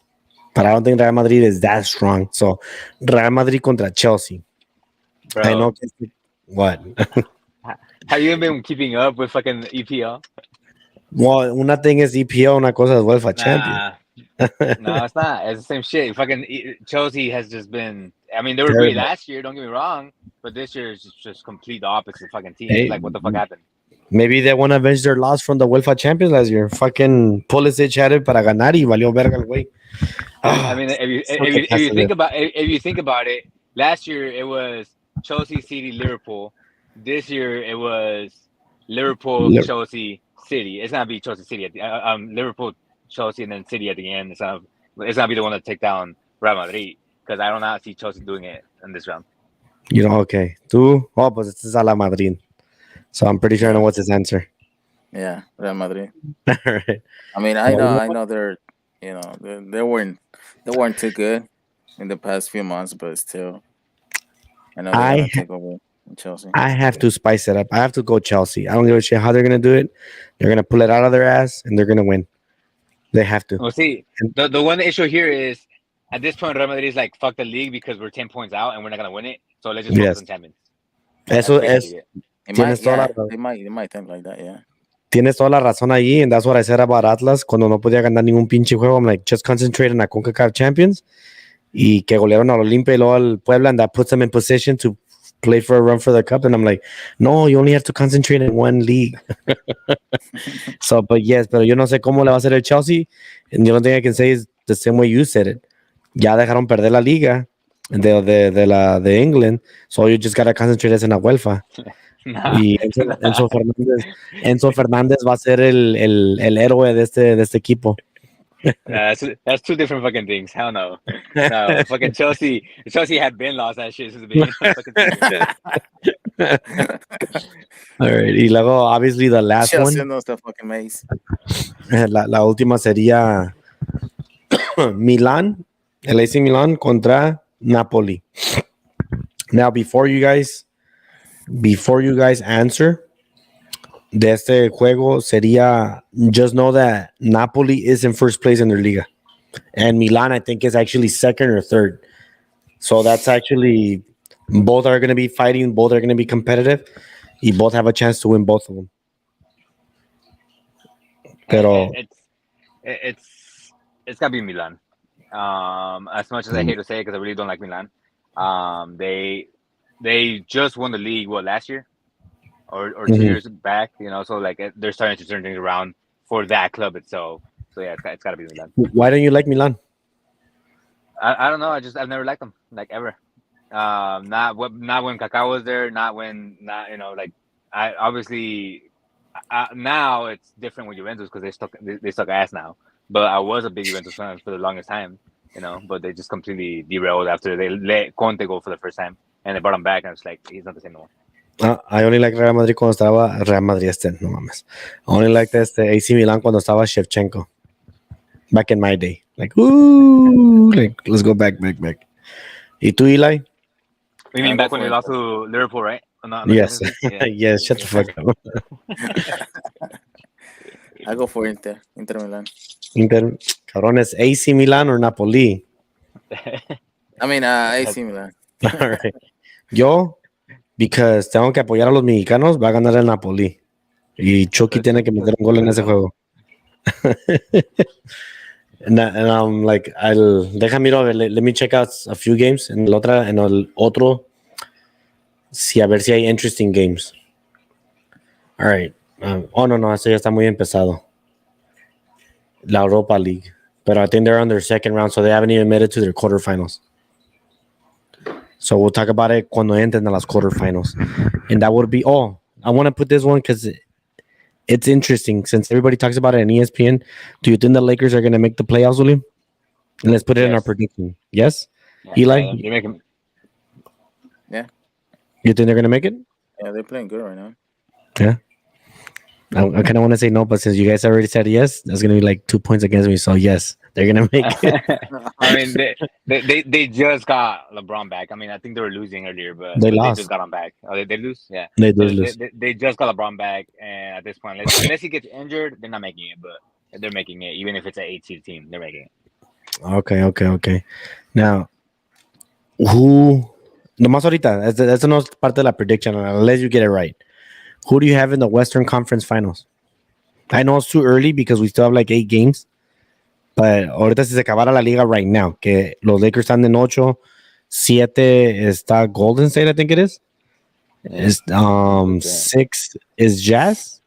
but I don't think Real Madrid is that strong. So, Real Madrid contra Chelsea. Bro, I know. What? Have you been keeping up with fucking EPL? Well, una thing is EPL, una cosa es UEFA Champions. No, it's not. It's the same shit. Fucking Chelsea has just been. I mean, they were great last year. Don't get me wrong, but this year is just complete opposite fucking team. It's like, what the fuck happened? Maybe they want to avenge their loss from the UEFA Champions last year. Fucking Pulisic had it para ganar y valió verga el güey. I mean, if you think about it, last year it was Chelsea, City, Liverpool. This year it was Liverpool, Chelsea, City. It's gonna be Chelsea, City at the Liverpool, Chelsea, and then City at the end. It's gonna be the one to take down Real Madrid because I don't see Chelsea doing it in this round. Okay. Tú, pues este es a la Madrid. So I'm pretty sure I know what's his answer. Yeah, Real Madrid. All right. I mean, I know they're, they weren't too good in the past few months, but still, I know they're gonna take over Chelsea. I have to spice it up. I have to go Chelsea. I don't give a shit how they're gonna do it. They're gonna pull it out of their ass and they're gonna win. They have to. Well, see, the one issue here is at this point, Real Madrid is like, fuck the league because we're 10 points out and we're not gonna win it. So let's just focus on champions. They might think like that, yeah. Tienes toda la razón allí, and that's what I said about Atlas cuando no podía ganar ningún pinche juego. I'm like, just concentrate on la CONCACAF Champions y que golearon al Olimpia y luego al Puebla, and that puts them in position to play for a run for the cup. And I'm like, no, you only have to concentrate in one league. So, but yes, pero yo no sé cómo le va a hacer el Chelsea, and the only thing I can say is the same way you said it. Ya dejaron perder la liga de England, so you just gotta concentrate en la UEFA. Y Enzo Fernández va a ser el héroe de este equipo. That's two different fucking things. Hell no. No, fucking Chelsea had been lost that shit since the beginning of the fucking season. All right. Y luego, obviously, the last Chelsea one. knows the fucking maze. La última sería Milan, el AC Milan contra Napoli. Now, before you guys answer, de este juego sería just know that Napoli is in first place in their liga, and Milan I think is actually second or third. So that's actually both are going to be fighting, both are going to be competitive. You both have a chance to win both of them. Pero it's gotta be Milan. As much as I hate to say it, because I really don't like Milan. They just won the league last year or 2 years back, so like they're starting to turn things around for that club itself. So yeah, it's got to be Milan. Why don't you like Milan? I don't know. I've never liked them, like, ever. Not when Kaká was there. I obviously now it's different with Juventus because they suck ass now. But I was a big Juventus fan for the longest time, But they just completely derailed after they let Conte go for the first time, and they brought him back, and it's like he's not the same no more. I only like Real Madrid cuando estaba Real Madrid no mames. I only liked AC Milan cuando estaba Shevchenko. Back in my day. Like, ooh, like, let's go back. ¿Y tú, Eli? You mean back when they lost to Liverpool, right? Yes. Yeah. Yes, shut the fuck up. I go for Inter Milan. Cabrones, AC Milan or Napoli? I mean, AC Milan. All right. Yo, because tengo que apoyar a los mexicanos, va a ganar el Napoli. Y Chucky tiene que meter un gol en ese juego. And I'm like, déjame ir a ver, let me check out a few games. En el otro, sí, a ver si hay interesting games. All right. No, eso ya está muy empezado. La Europa League. But I think they're on their second round, so they haven't even made it to their quarterfinals. So we'll talk about it cuando entren a las quarterfinals. And that would be, I want to put this one because it's interesting since everybody talks about it on ESPN. Do you think the Lakers are going to make the playoffs, William? And let's put it in our prediction. Yes? Yeah, Eli? you're making. Yeah. You think they're going to make it? Yeah, they're playing good right now. Yeah. I kind of want to say no, but since you guys already said yes, that's going to be like 2 points against me. So yes, they're going to make it. I mean, they just got LeBron back. I mean, I think they were losing earlier, but They they lost. just got him back. Oh, they lose? Yeah. They did So lose. They just got LeBron back, and at this point, unless he gets injured, they're not making it. But they're making it, even if it's an 8-seed team, they're making it. Okay. Now, nomás ahorita, that's no parte de la prediction, unless you get it right. Who do you have in the Western Conference Finals? I know it's too early because we still have like 8 games, but ahorita si se acabara la liga right now, que los Lakers están en 8, 7 está Golden State, I think it is. Is 6 is Jazz.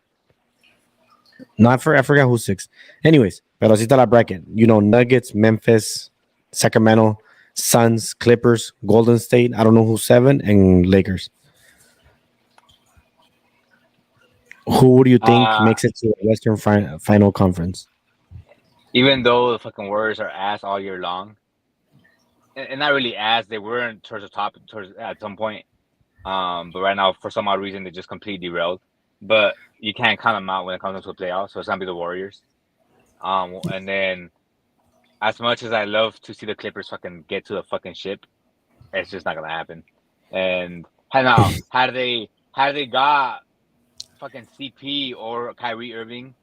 No, I forgot who's 6. Anyways, pero así está la bracket. You know, Nuggets, Memphis, Sacramento, Suns, Clippers, Golden State. I don't know who's 7, and Lakers. Who do you think makes it to the Western Final Conference? Even though the fucking Warriors are ass all year long, and not really ass, they weren't towards the top at some point. But right now, for some odd reason, they just completely derailed. But you can't count them out when it comes to the playoffs, so it's gonna be the Warriors. And then, as much as I love to see the Clippers fucking get to the fucking ship, it's just not gonna happen. And now, had they got fucking CP or Kyrie Irving,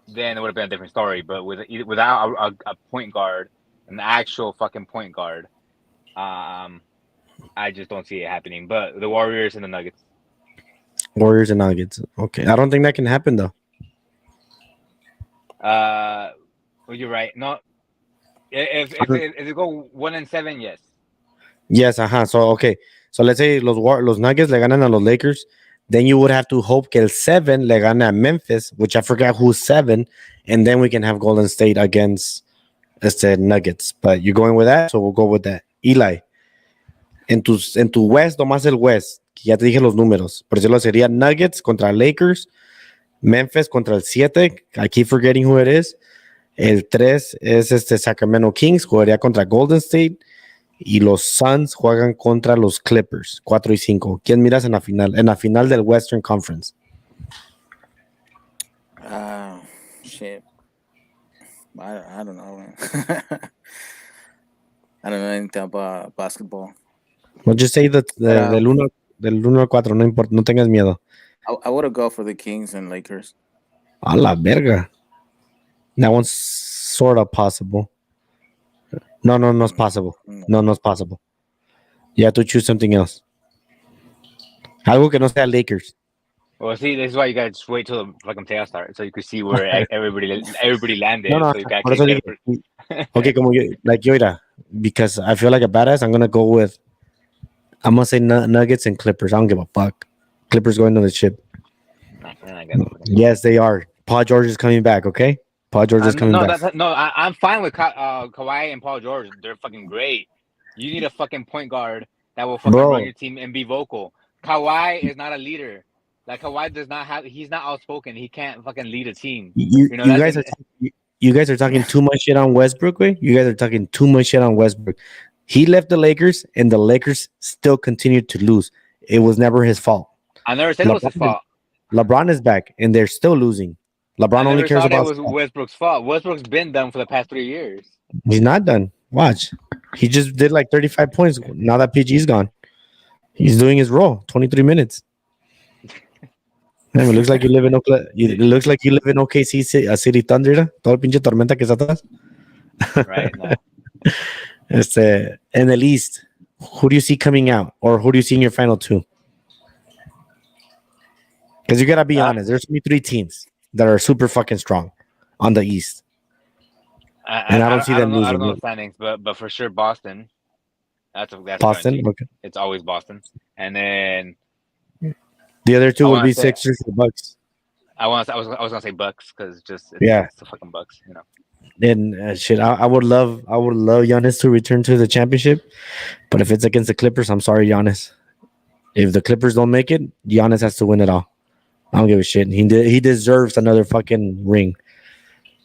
then it would have been a different story. But without a point guard, an actual fucking point guard, I just don't see it happening. But the Warriors and the Nuggets. Warriors and Nuggets. Okay, I don't think that can happen though. Well, you're right. No, if you go 1-7, yes. Yes, So okay, so let's say los Nuggets le ganan a los Lakers. Then you would have to hope que el 7 le gane a Memphis, which I forgot who's 7, and then we can have Golden State against Nuggets. But you're going with that, so we'll go with that. Eli, en tu West, nomás el West, que ya te dije los números. Por decirlo, sería Nuggets contra Lakers, Memphis contra el 7, I keep forgetting who it is. El 3 es Sacramento Kings, jugaría contra Golden State. Y los Suns juegan contra los Clippers, 4 y 5. ¿Quién miras en la final? En la final del Western Conference. Shit. I don't know, man. I don't know anything about basketball. Well, just say del 1 al 4, no importa, no tengas miedo. I would have go for the Kings and Lakers. A la verga. That one's sort of possible. No es possible. No es possible. You have to choose something else. Algo que no sea Lakers. Well, see, this is why you gotta just wait till the fucking playoffs start, so you can see where everybody landed. No, so you can por eso okay, como yo, because I feel like a badass, I'm gonna say Nuggets and Clippers. I don't give a fuck. Clippers going to the chip. Yes, they are. Paul George is coming back. Okay. Paul George is coming back. I'm fine with Kawhi and Paul George. They're fucking great. You need a fucking point guard that will fucking run your team and be vocal. Kawhi is not a leader. Like Kawhi he's not outspoken. He can't fucking lead a team. You guys are talking too much shit on Westbrook. You guys are talking too much shit on Westbrook. He left the Lakers, and the Lakers still continued to lose. It was never his fault. I never said it was his fault. LeBron is back, and they're still losing. LeBron only cares about. It was Westbrook's fault. Westbrook's been done for the past 3 years. He's not done. Watch. He just did like 35 points. Now that PG's gone, he's doing his role. 23 minutes. Man, it looks like you live in OKC, a City Thunder. Todo el pinche tormenta que está atrás. Right. No. In the East, who do you see coming out, or who do you see in your final two? Because you gotta be honest. There's only three teams that are super fucking strong on the East, and I don't see I them don't know. I don't losing. know the standings, but for sure Boston. That's Boston. guaranteed. Okay. It's always Boston. And then The other two I would want be to say Sixers or Bucks. I was gonna say Bucks because just Yeah. it's the fucking Bucks, you know. And shit, I would love Giannis to return to the championship, but if it's against the Clippers, I'm sorry, Giannis. If the Clippers don't make it, Giannis has to win it all. I don't give a shit. He deserves another fucking ring,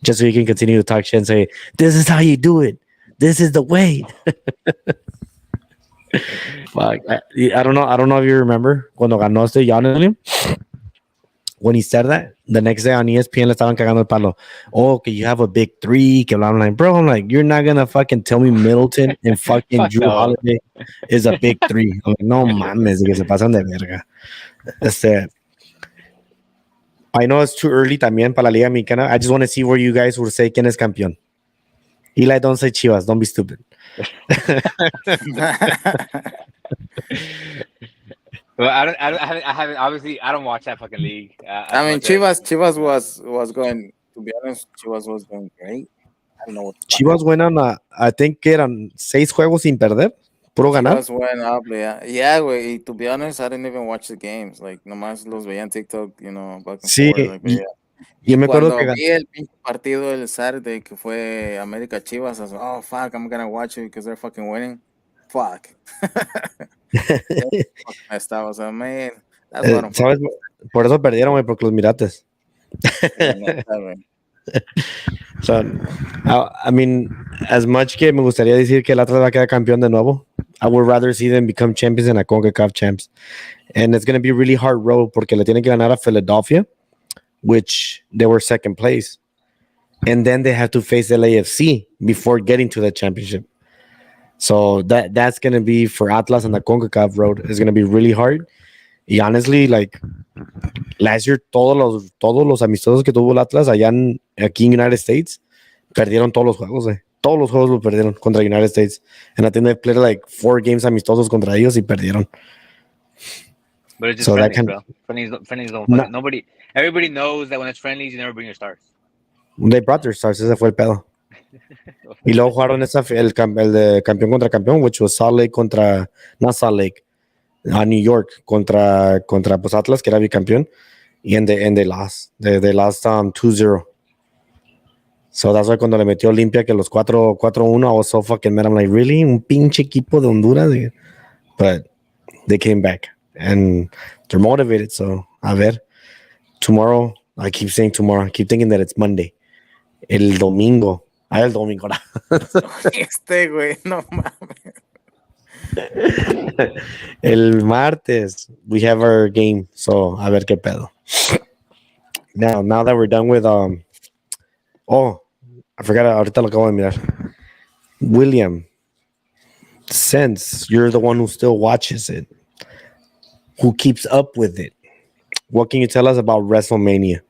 just so he can continue to talk shit and say, "This is how you do it. This is the way." Fuck. I don't know. I don't know if you remember cuando ganó este Giannis. When he said that, the next day on ESPN le estaban cagando el palo. Oh, okay, you have a big three. Que blah, I'm like, bro, I'm like, you're not gonna fucking tell me Middleton and fucking Fuck Drew no. Holiday is a big three. I'm like, no mames, que se pasan de verga. I know it's too early también para la Liga Mexicana. I just want to see where you guys will say quién es campeón. Eli, don't say Chivas. Don't be stupid. Well, I haven't obviously I don't watch that fucking league. I mean, Chivas was going. To be honest, Chivas was going great. I don't know what. Chivas went I think que eran 6 juegos sin perder. Puro ganar. Chivas went up, yeah, güey. To be honest, I didn't even watch the games. Like, nomás los veía en TikTok, back and Sí, forth. Like, yo me acuerdo cuando que vi el pinche partido el Saturday que fue América Chivas, I was like, oh fuck, I'm gonna watch it because they're fucking winning. Fuck. Estaba, o sea, man, that's what I'm ¿sabes? Por eso perdieron, güey, porque los mirates. So, I mean, as much que me gustaría decir que el Atlas va a quedar campeón de nuevo, I would rather see them become champions than a CONCACAF champs. And it's going to be a really hard road porque le tienen que ganar a Philadelphia, which they were second place. And then they have to face LAFC before getting to the championship. So that's going to be for Atlas and the CONCACAF road. It's going to be really hard. Y honestly, like last year, todos los amistosos que tuvo el Atlas allá aquí en United States, perdieron todos los juegos, eh. Todos los juegos lo perdieron contra United States. And I think they played like 4 games amistosos contra ellos y perdieron. But it's just friendlies, bro. Friendlies don't fucking, nobody. Everybody knows that when it's friendlies, you never bring your stars. They brought their stars. Ese fue el pedo. Y luego jugaron el de campeón contra campeón, which was Salt Lake contra, not Salt Lake, New York contra pues Atlas, que era bicampeón. And they lost. They lost 2-0. So that's why cuando le metió Olimpia que los 4-1, I was so fucking mad. I'm like, really? Un pinche equipo de Honduras? But they came back. And they're motivated. So, a ver. Tomorrow, I keep saying tomorrow. I keep thinking that it's Monday. El domingo. El domingo. Este güey, no mames. El martes, we have our game. So, a ver qué pedo. Now that we're done with I forgot, ahorita lo acabo de mirar. William, since you're the one who still watches it, who keeps up with it, what can you tell us about WrestleMania?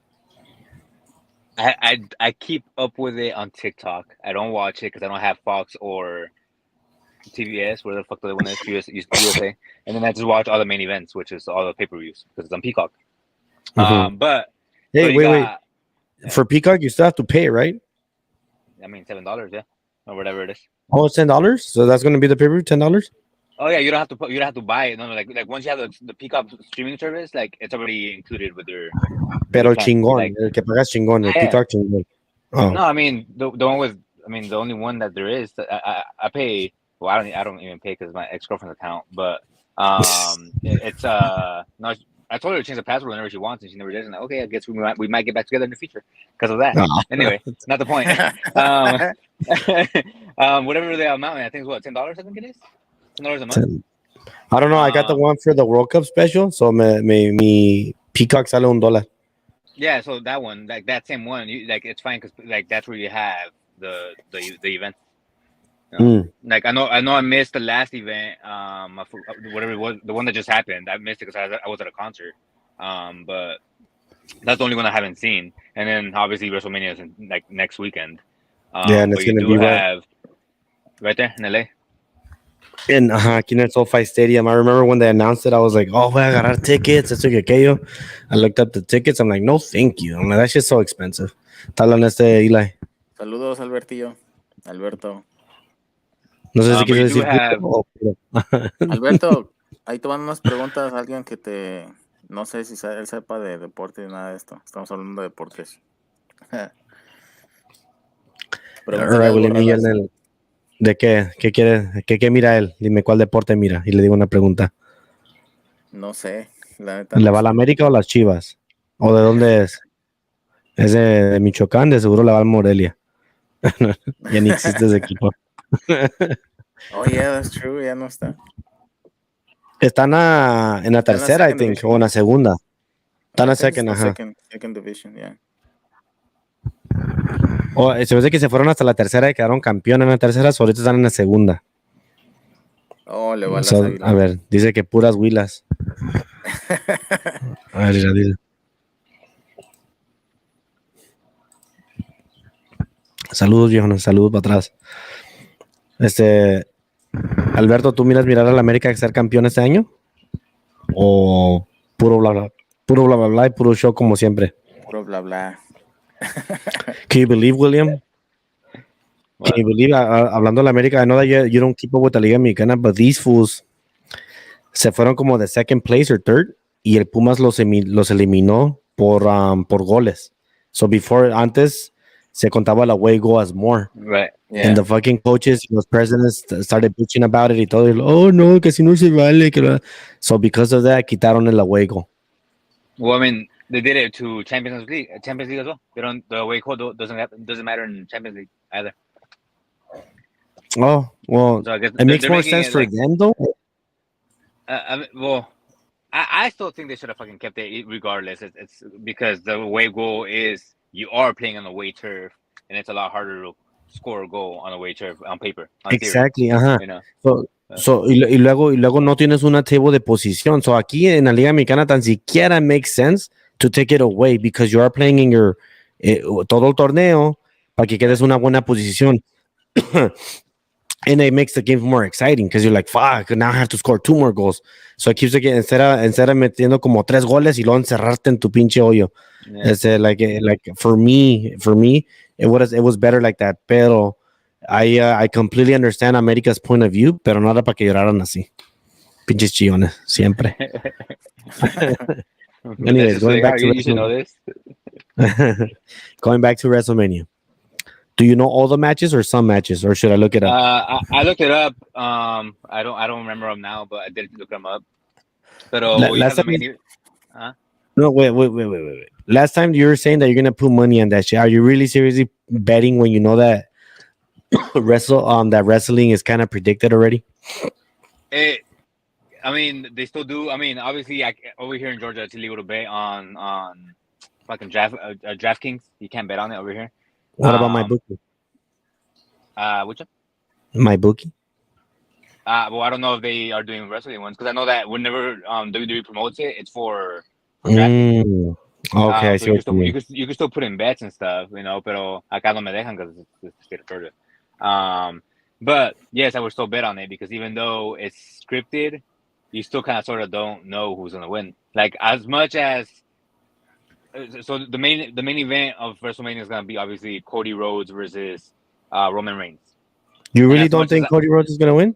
I keep up with it on TikTok. I don't watch it because I don't have Fox or TBS, where the fuck the one is, USA. And then I just watch all the main events, which is all the pay-per-views, because it's on Peacock. But hey, so wait. For Peacock, you still have to pay, right? I mean, $7, yeah, or whatever it is. Oh, it's $10. So that's going to be the pay-per-view, $10. Oh yeah, you don't have to buy it. No, like once you have the Peacock streaming service, like it's already included with your. Pero chingón, like, el que pagas chingón, el Peacock chingón. Oh. No, I mean the one with, the only one that there is. I pay. Well, I don't even pay because my ex-girlfriend's account, but it's no. I told her to change the password whenever she wants, and she never did. And like, okay, I guess we might get back together in the future because of that. No. Anyway, not the point. Whatever the amount, I think it's what, $10. I think it is $10 a month. I don't know. I got the one for the World Cup special, so me Peacock sale $1. Yeah, so that one, like that same one, it's fine because like that's where you have the event. Like I know I missed the last event, whatever it was, the one that just happened. I missed it because I was at a concert, but that's the only one I haven't seen. And then obviously WrestleMania is like next weekend. And it's gonna be right there in LA. in aquí en el SoFi Stadium. I remember when they announced it, I was like, oh, voy a agarrar tickets, esto y aquello. I looked up the tickets. I'm like, no, thank you. I'm like, that shit's so expensive. Está hablando Eli. Saludos, Albertillo. Alberto. No sé si But quiso you do decir have Alberto, ahí te van unas preguntas a alguien que te... No sé si él sepa de deporte y nada de esto. Estamos hablando de deportes. All Pregúntale right, algo William, y raro. en el- ¿de qué? ¿Qué quiere? ¿Qué mira él? Dime cuál deporte mira y le digo una pregunta. No sé, la neta ¿Le no va a la sé. América o las Chivas? ¿O de dónde es? Es de Michoacán, de seguro le va al Morelia. Ya ni existe ese equipo. Oh, yeah, that's true. Ya no está. Están en la Está en la tercera, I second think, division. o en la segunda. Está en I la think it's second, the ajá. second division, yeah. O se me hace que se fueron hasta la tercera y quedaron campeón en la tercera, so ahorita están en la segunda. Oh, le va a las So, Águilas. a ver, dice que puras huilas. A ver, ya dice. Saludos, viejo, saludos para atrás. Alberto, ¿tú mirar a la América ser campeón este año? ¿O puro bla bla? Puro bla bla bla y puro show como siempre. Puro bla bla. Can you believe, William? what? Can you believe, hablando de la América, I know that you don't keep up with the Liga Mexicana, but these fools se fueron como de second place or third y el Pumas los eliminó por goles. So antes se contaba el away goal as more. Right. Yeah. And the fucking coaches, los presidents started bitching about it y todo. Y, oh, no, que si no se vale. So because of that, quitaron el away goal. Well, I mean, they did it to Champions League as well. They don't. The away goal doesn't matter in Champions League either. Oh, well, So I guess it makes they're more making sense it for like. them, though. I still think they should have fucking kept it regardless. It's because the away goal is you are playing on the away turf, and it's a lot harder to score a goal on away turf on paper. On Exactly, theory, ajá. you know. Y luego no tienes una table de posición. So aquí en la Liga Mexicana tan siquiera makes sense to take it away because you are playing in your todo el torneo para que quedes una buena posición. And it makes the game more exciting because you're like, fuck, now I have to score 2 more goals. So it keeps it instead of metiendo como 3 goles y luego encerrarte en tu pinche hoyo. Yeah. It's like for me, it was better like that. Pero I completely understand America's point of view, pero no era para que lloraran así. Pinches chillones, siempre. Anyways, going back to you should know this. going back to WrestleMania. Do you know all the matches or some matches, or should I look it up? I looked it up. I don't remember them now, but I did look them up. But you have the main. No, wait. Last time you were saying that you're gonna put money on that shit. Are you really seriously betting when you know that that wrestling is kind of predicted already? I mean, they still do. I mean, obviously, over here in Georgia, it's illegal to bet on fucking DraftKings. You can't bet on it over here. What about my bookie? Which one? My bookie? Well, I don't know if they are doing wrestling ones because I know that whenever WWE promotes it, it's for Okay, I see what you mean. You can still put in bets and stuff, you know. Pero acá no me dejan because it's the state of Georgia. But yes, I would still bet on it because even though it's scripted, you still kind of sort of don't know who's gonna win. Like as much as so the main event of WrestleMania is gonna be obviously Cody Rhodes versus Roman Reigns. You really don't think Cody Rhodes is gonna win?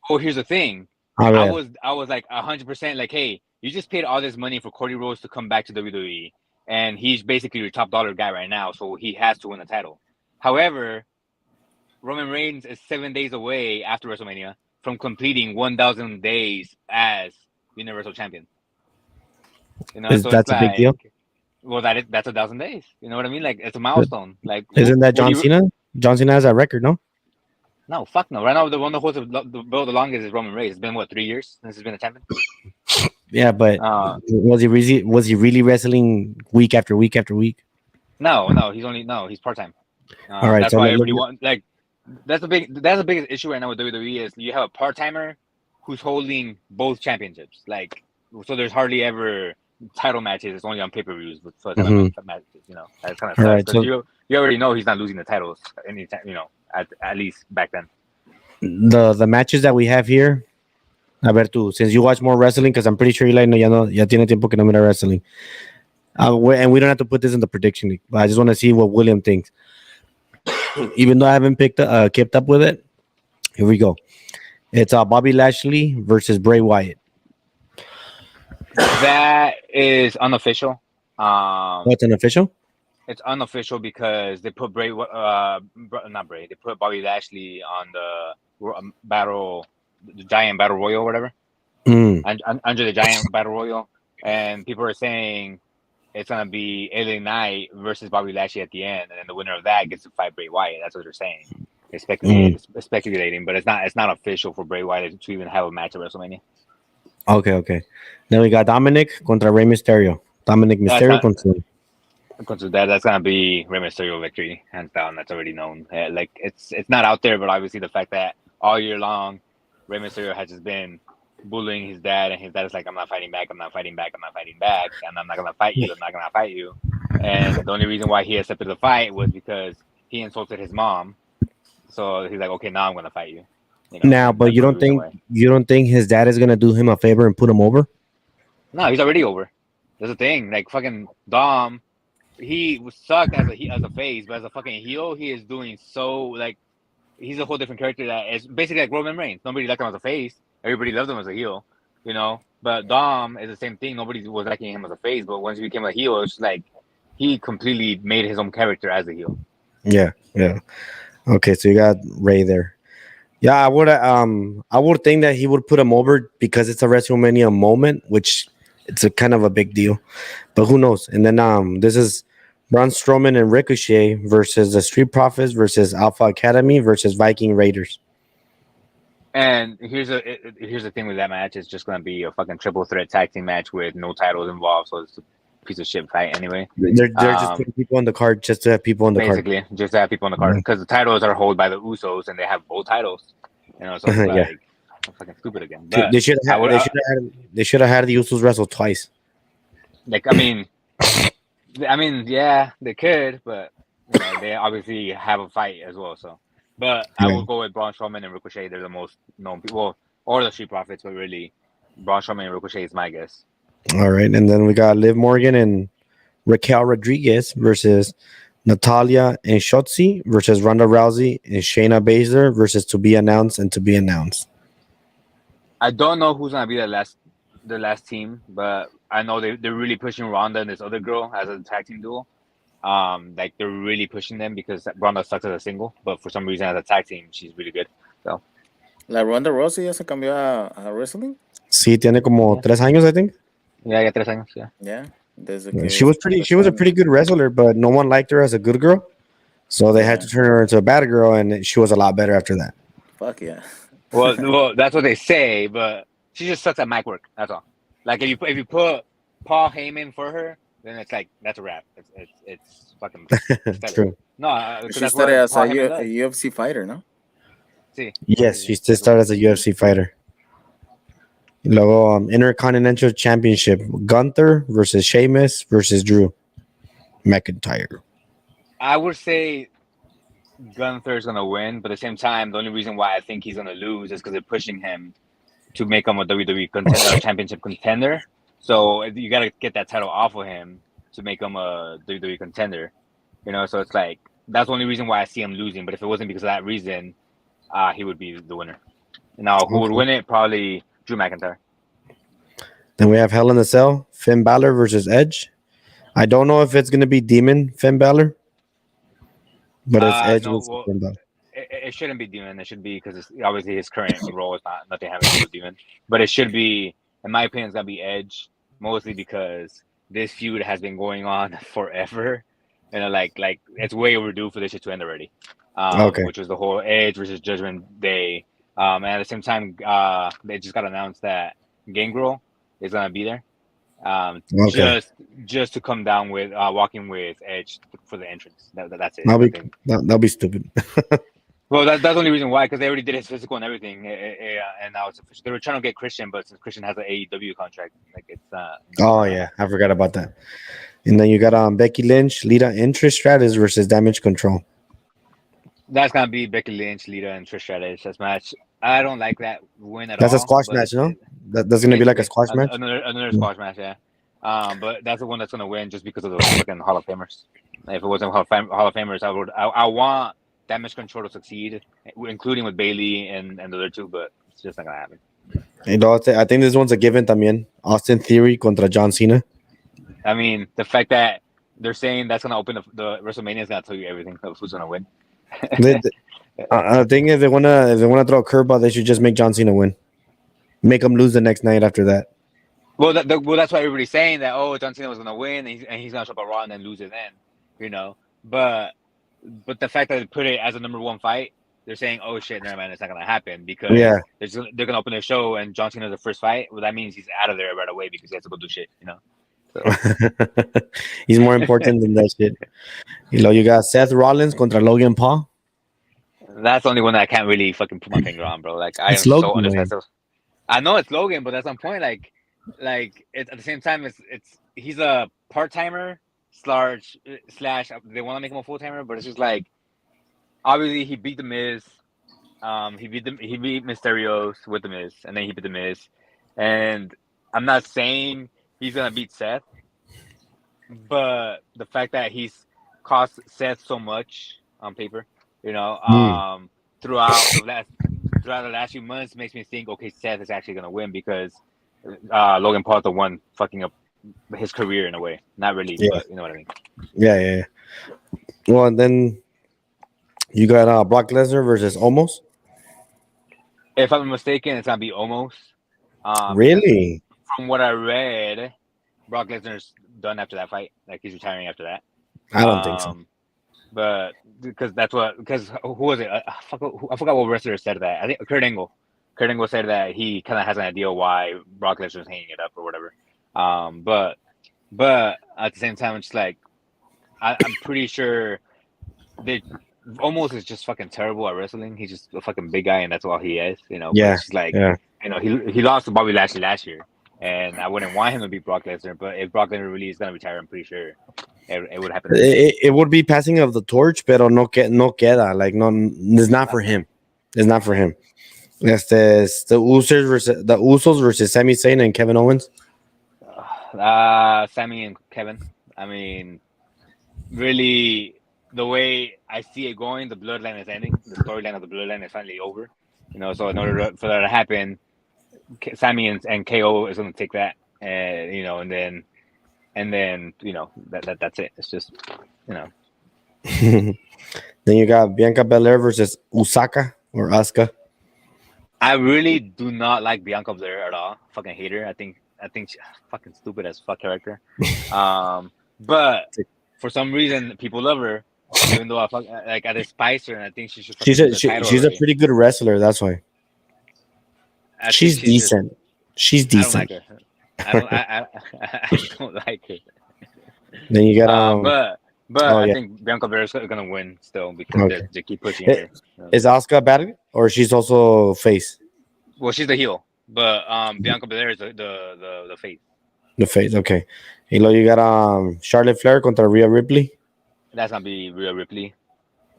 Oh, here's the thing. I was like 100% like, hey, you just paid all this money for Cody Rhodes to come back to WWE, and he's basically your top dollar guy right now, so he has to win the title. However, Roman Reigns is 7 days away after WrestleMania from completing 1,000 days as Universal Champion. You know, so that's a big deal. Well, that's 1,000 days. You know what I mean? Like it's a milestone. Like isn't that John Cena? John Cena has that record, no? No, fuck no. Right now, the one that holds the belt the longest is Roman Reigns. It's been what 3 years since he's been a champion. Yeah, but was he really wrestling week after week after week? No, he's part time. All right, that's why everybody wants like that's the biggest issue right now with WWE is you have a part timer who's holding both championships. Like, so there's hardly ever title matches. It's only on pay per views with matches. You know, that's kind of sucks. Right, so you already know he's not losing the titles anytime. You know, at least back then. the matches that we have here. A ver tú, since you watch more wrestling, because I'm pretty sure you like ya tiene tiempo que no mira wrestling. And we don't have to put this in the prediction league, but I just want to see what William thinks. Even though I haven't kept up with it, here we go. It's Bobby Lashley versus Bray Wyatt. That is unofficial. What's an official? It's unofficial because they put not Bray. They put Bobby Lashley on the the Giant Battle Royal or whatever, and under the Giant Battle Royal, and people are saying it's gonna be LA Knight versus Bobby Lashley at the end, and then the winner of that gets to fight Bray Wyatt. That's what they're saying. They're speculating, but it's not official for Bray Wyatt to even have a match at WrestleMania. Okay. Then we got Dominic contra Rey Mysterio. Dominic Mysterio contra. That's gonna be Rey Mysterio victory, hands down. That's already known. Like it's not out there, but obviously the fact that all year long Rey Mysterio has just been bullying his dad, and his dad is like, I'm not fighting back, and I'm not gonna fight you. And the only reason why he accepted the fight was because he insulted his mom. So he's like, okay, now I'm gonna fight you. Now, but you don't think his dad is gonna do him a favor and put him over? No, he's already over. That's the thing. Like fucking Dom, he sucked as a face, but as a fucking heel, he is doing so like he's a whole different character that is basically like Roman Reigns. Nobody liked him as a face. Everybody loved him as a heel, But Dom is the same thing. Nobody was liking him as a face, but once he became a heel, it's like he completely made his own character as a heel. Yeah. Okay, so you got Ray there. Yeah, I would think that he would put him over because it's a WrestleMania moment, which it's a kind of a big deal. But who knows? And then this is Braun Strowman and Ricochet versus the Street Profits versus Alpha Academy versus Viking Raiders. And here's the thing with that match. It's just gonna be a fucking triple threat tag team match with no titles involved, so it's a piece of shit fight anyway. They're just putting people on the card just to have people on the card. Basically, just to have people on the card because the titles are held by the Usos and they have both titles. So it's like I'm fucking stupid again. But they should have had the Usos wrestle twice. Like I mean, yeah, they could, but they obviously have a fight as well. So, but I will go with Braun Strowman and Ricochet. They're the most known people, or the Street Profits, but really, Braun Strowman and Ricochet is my guess. All right, and then we got Liv Morgan and Raquel Rodriguez versus Natalia and Shotzi versus Ronda Rousey and Shayna Baszler versus to be announced. I don't know who's gonna be the last team, but I know they're really pushing Ronda and this other girl as a tag team duo. Like they're really pushing them because Ronda sucks as a single, but for some reason as a tag team she's really good. So, la Ronda Rousey ya se cambió a wrestling. Sí, tiene como 3 años, I think. Yeah, 3 años. Yeah. She was a pretty good wrestler, but no one liked her as a good girl, so they had to turn her into a bad girl, and she was a lot better after that. Fuck yeah. Well, that's what they say, but she just sucks at mic work. That's all. Like if you put Paul Heyman for her, then it's like that's a wrap. It's fucking true. No, she started as a UFC fighter, no? Sí. Yes, she still started as a UFC fighter. Luego, Intercontinental Championship: Gunther versus Sheamus versus Drew McIntyre. I would say Gunther's gonna win, but at the same time, the only reason why I think he's gonna lose is because they're pushing him to make him a WWE championship contender. So you gotta get that title off of him to make him a WWE contender. So it's like that's the only reason why I see him losing. But if it wasn't because of that reason, he would be the winner. Now, who would win it? Probably Drew McIntyre. Then we have Hell in a Cell: Finn Balor versus Edge. I don't know if it's gonna be Demon Finn Balor, but it's Edge versus Finn Balor. It shouldn't be Demon. It should be because obviously his current role is nothing having to do with Demon. But it should be, in my opinion, it's gonna be Edge, mostly because this feud has been going on forever, and like it's way overdue for this shit to end already. Which was the whole Edge versus Judgment Day. And at the same time, they just got announced that Gangrel is gonna be there, just to come down with walking with Edge for the entrance. That's it. That'll be stupid. Well, that's the only reason why, because they already did his physical and everything, and now it's official. They were trying to get Christian, but since Christian has an AEW contract, like it's. Oh yeah, I forgot about that. And then you got Becky Lynch, Lita Intrigue Stratus versus Damage Control. That's gonna be Becky Lynch, Lita, and Trish Stratus. That's match. I don't like that win at That's a all. squash But match, no? That's gonna be like a basically squash match. another squash match, yeah. But that's the one that's gonna win just because of the fucking Hall of Famers. If it wasn't Hall of Famers, I want Damage Control to succeed, including with Bailey and the other two, but it's just not gonna happen. I think this one's a given también. Austin Theory contra John Cena. I mean, the fact that they're saying that's gonna open the WrestleMania is gonna tell you everything of who's gonna win. I think if they wanna throw a curveball, they should just make John Cena win. Make him lose the next night after that. Well, that's why everybody's saying that. Oh, John Cena was gonna win, and he's gonna show up at Raw and then lose it then, you know. But the fact that they put it as a number one fight, they're saying, oh shit, never mind, it's not gonna happen because they're gonna open their show and John Cena's the first fight. Well, that means he's out of there right away because he has to go do shit, you know. So. He's more important than that shit. You got Seth Rollins contra Logan Paul. That's the only one that I can't really fucking put my finger on, bro. Like I am Logan, so understandable. I know it's Logan, but that's on point. Like it's at the same time, it's he's a part timer slash they want to make him a full timer, but it's just like obviously he beat the Miz, he beat Mysterios with the Miz, and then he beat the Miz, and I'm not saying he's gonna beat Seth, but the fact that he's cost Seth so much on paper, you know, throughout the last few months makes me think, okay, Seth is actually gonna win because Logan Paul's the one fucking up his career in a way. Not really, but you know what I mean. Yeah. Well, and then you got Brock Lesnar versus Omos. If I'm mistaken, it's gonna be Omos. Really? From what I read, Brock Lesnar's done after that fight. Like he's retiring after that. I don't think so. But because who was it? I forgot what wrestler said that. I think Kurt Angle. Kurt Angle said that he kind of has an idea why Brock Lesnar's hanging it up or whatever. But at the same time, it's like I'm pretty sure they Omos is just fucking terrible at wrestling. He's just a fucking big guy, and that's all he is. You know. Yeah. It's like you know he lost to Bobby Lashley last year, and I wouldn't want him to beat Brock Lesnar. But if Brock Lesnar really is gonna retire, I'm pretty sure it would happen. It would be passing of the torch, pero no queda. Like no, it's not for him. It's not for him. It's the Usos versus Sami Zayn and Kevin Owens. Sammy and Kevin. I mean, really, the way I see it going, the bloodline is ending. The storyline of the bloodline is finally over. You know, so in order for that to happen, Sammy and KO is going to take that, and you know, and then you know that's it. It's just you know. Then you got Bianca Belair versus Asuka. I really do not like Bianca Belair at all. Fucking hate her. I think she's fucking stupid as fuck character. But for some reason people love her, even though I despise her, and I think she should. She's a pretty good wrestler. That's why. She's decent. She's decent. I don't like her. Then you got But I think Bianca Belair is gonna win still because they keep pushing her. Is Asuka bad or she's also face? Well, she's the heel, but Bianca Belair is the face. The face, okay. You got Charlotte Flair contra Rhea Ripley. That's gonna be Rhea Ripley,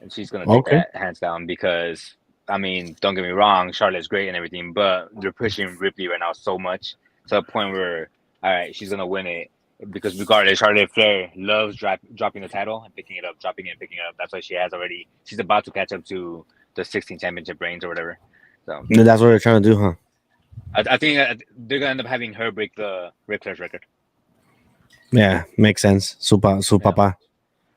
and she's gonna take that hands down because I mean, don't get me wrong, Charlotte's great and everything, but they're pushing Ripley right now so much to the point where all right, she's gonna win it. Because regardless, Charlotte Flair loves dropping the title and picking it up, dropping it and picking it up. That's why she's about to catch up to the 16 championship reigns or whatever. So that's what they're trying to do, huh? I think they're gonna end up having her break the Ric Flair's record. Yeah, makes sense. Su papa.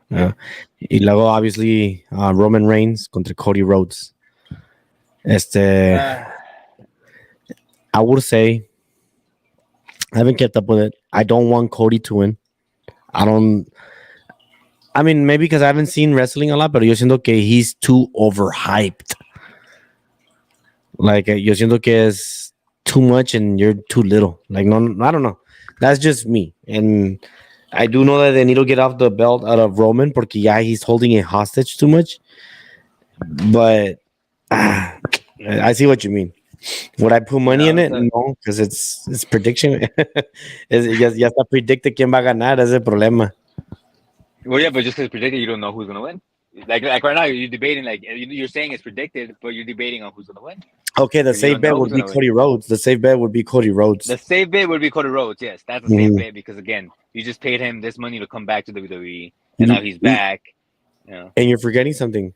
Yeah. Y luego, obviously, Roman Reigns contra Cody Rhodes. I would say I haven't kept up with it. I don't want Cody to win. I mean, maybe because I haven't seen wrestling a lot, but yo siento que he's too overhyped. Like, yo siento que es too much and you're too little. Like, no, I don't know. That's just me. And I do know that they need to get off the belt out of Roman porque he's holding it hostage too much. But I see what you mean. Would I put money in it? No, because it's prediction. Ya está predicted quién va a ganar. Ese es el problema. Well, yeah, but just because it's predicted, you don't know who's gonna win. like right now you're debating like you're saying it's predicted, but you're debating on who's gonna win. Okay, the 'Cause you safe don't bet know would who's be gonna win. Cody Rhodes. The safe bet would be Cody Rhodes. The safe bet would be Cody Rhodes. Yes, that's a safe bet because again, you just paid him this money to come back to WWE, and now he's back. You know, And you're forgetting something.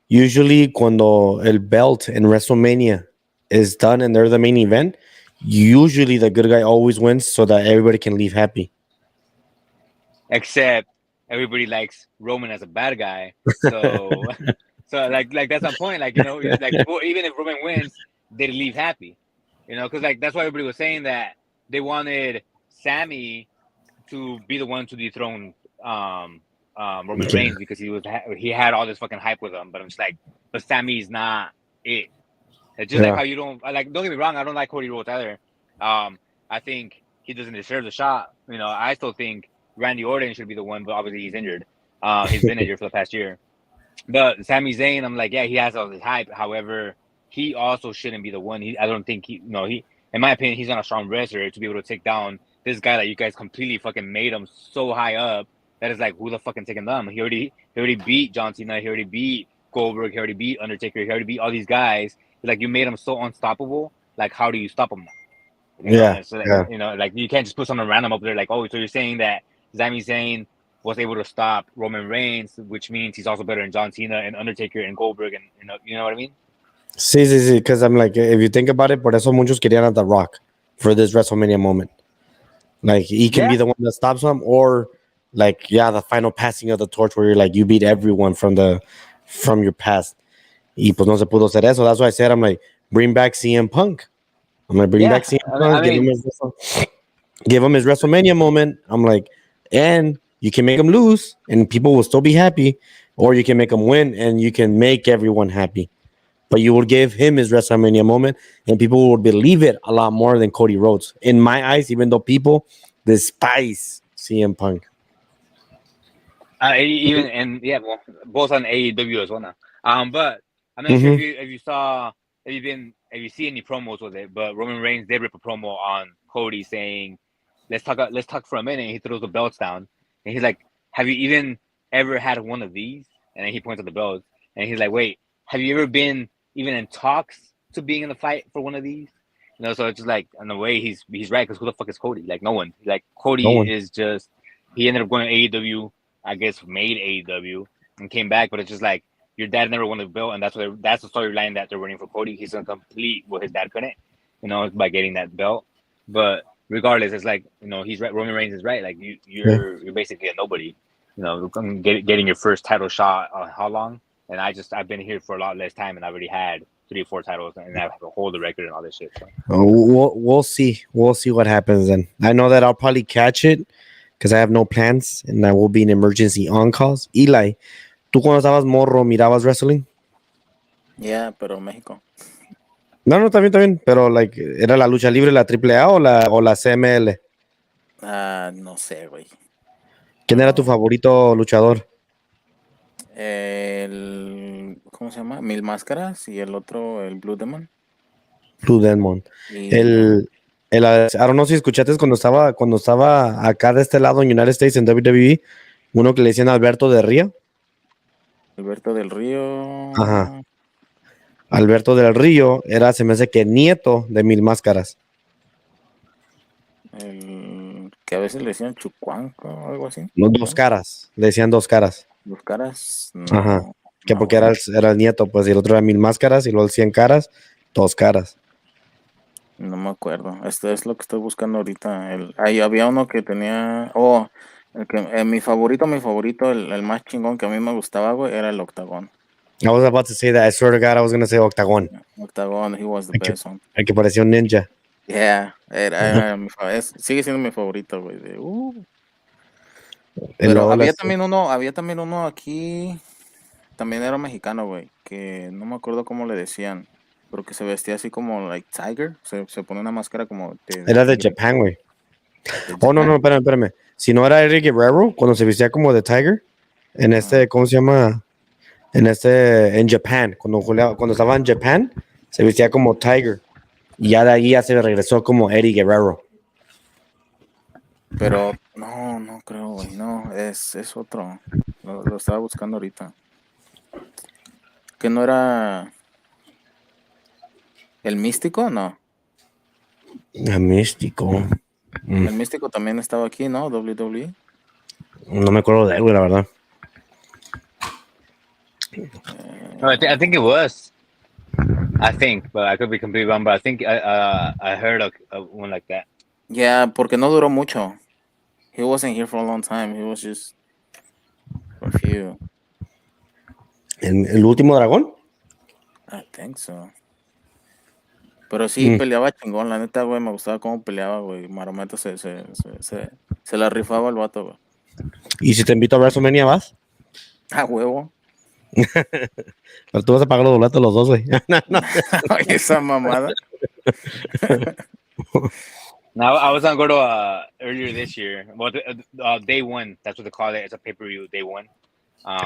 Usually, cuando el belt in WrestleMania is done and they're the main event, usually the good guy always wins so that everybody can leave happy. except everybody likes Roman as a bad guy, so so like that's my point. Like like people, even if Roman wins, they leave happy. Because like that's why everybody was saying that they wanted Sammy to be the one to dethrone Roman Reigns because he had all this fucking hype with him. But I'm just like, but Sammy's not it. It's just like how you don't like. Don't get me wrong, I don't like Cody Rhodes either. I think he doesn't deserve the shot. I still think Randy Orton should be the one, but obviously he's injured. He's been injured for the past year. But Sami Zayn, I'm like, yeah, he has all this hype. However, he also shouldn't be the one. I don't think he, in my opinion, he's not a strong wrestler to be able to take down this guy that you guys completely fucking made him so high up that is like, who the fucking taking them? He already beat John Cena. He already beat Goldberg. He already beat Undertaker. He already beat all these guys. Like, you made him so unstoppable. Like, how do you stop him now? So like you can't just put something random up there. Like, oh, so you're saying that Sami Zayn was able to stop Roman Reigns, which means he's also better than John Cena and Undertaker and Goldberg, and you know what I mean? Sí, sí, sí, because I'm like, if you think about it, por eso muchos querían a The Rock for this WrestleMania moment. Like, he can be the one that stops him, or like, the final passing of the torch where you're like, you beat everyone from your past. Y pues no se pudo hacer eso. That's why I said, I'm like, bring back CM Punk. I'm like, bring back CM Punk, give him his WrestleMania moment. I'm like, and you can make him lose and people will still be happy, or you can make him win and you can make everyone happy. But you will give him his WrestleMania moment and people will believe it a lot more than Cody Rhodes. In my eyes, even though people despise CM Punk. Even and well, both on AEW as well now. But I'm not sure if you see any promos with it. But Roman Reigns did rip a promo on Cody saying, let's talk for a minute. He throws the belts down and he's like, have you even ever had one of these? And then he points at the belts and he's like, wait, have you ever been even in talks to being in the fight for one of these? So it's just like, in a way, he's right, because who the fuck is Cody? Like, no one. Like, Cody is just, he ended up going to AEW, I guess, made AEW and came back, but it's just like, your dad never won the belt, and that's the storyline that they're running for Cody. He's gonna complete what his dad couldn't, by getting that belt. But regardless, it's like, he's right. Roman Reigns is right. Like, you're basically a nobody. Getting your first title shot. How long? And I've been here for a lot less time, and I already had 3 or 4 titles, and I have to hold the record and all this shit. So. We'll see. We'll see what happens then. I know that I'll probably catch it because I have no plans, and I will be in emergency on calls. Eli, ¿tú cuando estabas morro mirabas wrestling? Yeah, pero México. No, también. Pero, like, ¿era la lucha libre, la AAA o la CML? No sé, güey. ¿Quién era tu favorito luchador? ¿Cómo se llama? Mil Máscaras y el otro, el Blue Demon. Blue Demon. I don't know si escuchaste cuando estaba acá de este lado en United States en WWE, uno que le decían Alberto del Río. Alberto del Río. Ajá. Alberto del Río se me hace que nieto de Mil Máscaras. Que a veces le decían Chucuanco o algo así. No, Dos Caras. Le decían Dos Caras. Dos Caras. No, Ajá. Que porque era el nieto, pues, y el otro era Mil Máscaras, y luego el 100 Caras, Dos Caras. No me acuerdo. Esto es lo que estoy buscando ahorita. Ahí había uno que tenía. Mi favorito, el más chingón que a mí me gustaba, güey, era el Octagón. I was about to say that. I swear to God, I was going to say Octagón. Octagón, he was the best one. El que parecía un ninja. Yeah, sigue siendo mi favorito, güey. Pero había también uno aquí, también era mexicano, güey, que no me acuerdo cómo le decían, pero que se vestía así como like Tiger, se pone una máscara como era de Japan, güey. No, espérame. Si no era Eddie Guerrero, cuando se vestía como de Tiger, ¿cómo se llama? En Japan, cuando estaba en Japan, se vestía como Tiger. Y ya de ahí ya se regresó como Eddie Guerrero. Pero no creo, güey, no, es otro. Lo estaba buscando ahorita. que no era el místico, no. El místico. El místico también estaba aquí, ¿no? WWE. No me acuerdo de él, güey, la verdad. No, I think it was. I think, but I could be completely wrong. But I think I heard of one like that. Yeah, porque no duró mucho. He wasn't here for a long time. He was just for a few. ¿El último dragón? I think so. Pero sí peleaba chingón, la neta, güey, me gustaba cómo peleaba, güey. Marometo se la rifaba el vato, güey. ¿Y si te invito a WrestleMania, vas? Ah, huevo. Pero tú vas a pagar los boletos los dos, güey. Esa mamada. Now I was gonna go to earlier this year. Well, day one. That's what they call it. It's a pay-per-view day one,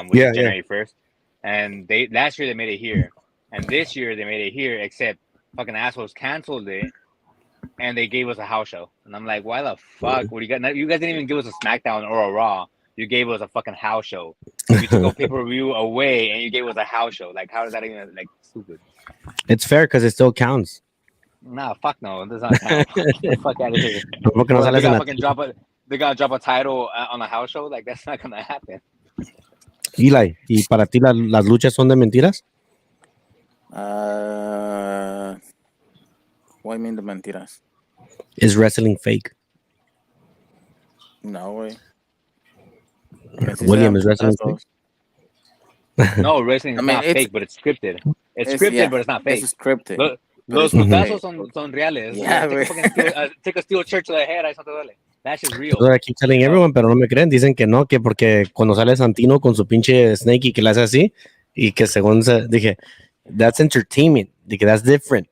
which is January 1st. And last year they made it here, and this year they made it here. Except fucking assholes canceled it, and they gave us a house show. And I'm like, why the fuck? What do you got? You guys didn't even give us a SmackDown or a Raw. You gave us a fucking house show. You took a pay-per-view away, and you gave us a house show. Like, how is that even like stupid? It's fair because it still counts. Nah, fuck no. It does not count. Fuck out of here. ¿Por qué no sales en la They gotta drop a title on a house show. Like, that's not gonna happen. Eli, ¿y para ti las luchas son de mentiras? What do you mean de mentiras? Is wrestling fake? No, güey. William, is wrestling fake? No, wrestling is not fake, but it's scripted. It's scripted, but it's not fake. It's scripted. Los putazos son reales. Yeah, take a steel chair to the head. Ahí no te duele. That's just real. I keep telling everyone, pero no me creen. Dicen que no, que porque cuando sale Santino con su pinche snake y que le hace así, y que según dije, that's entertainment. Dije, that's different.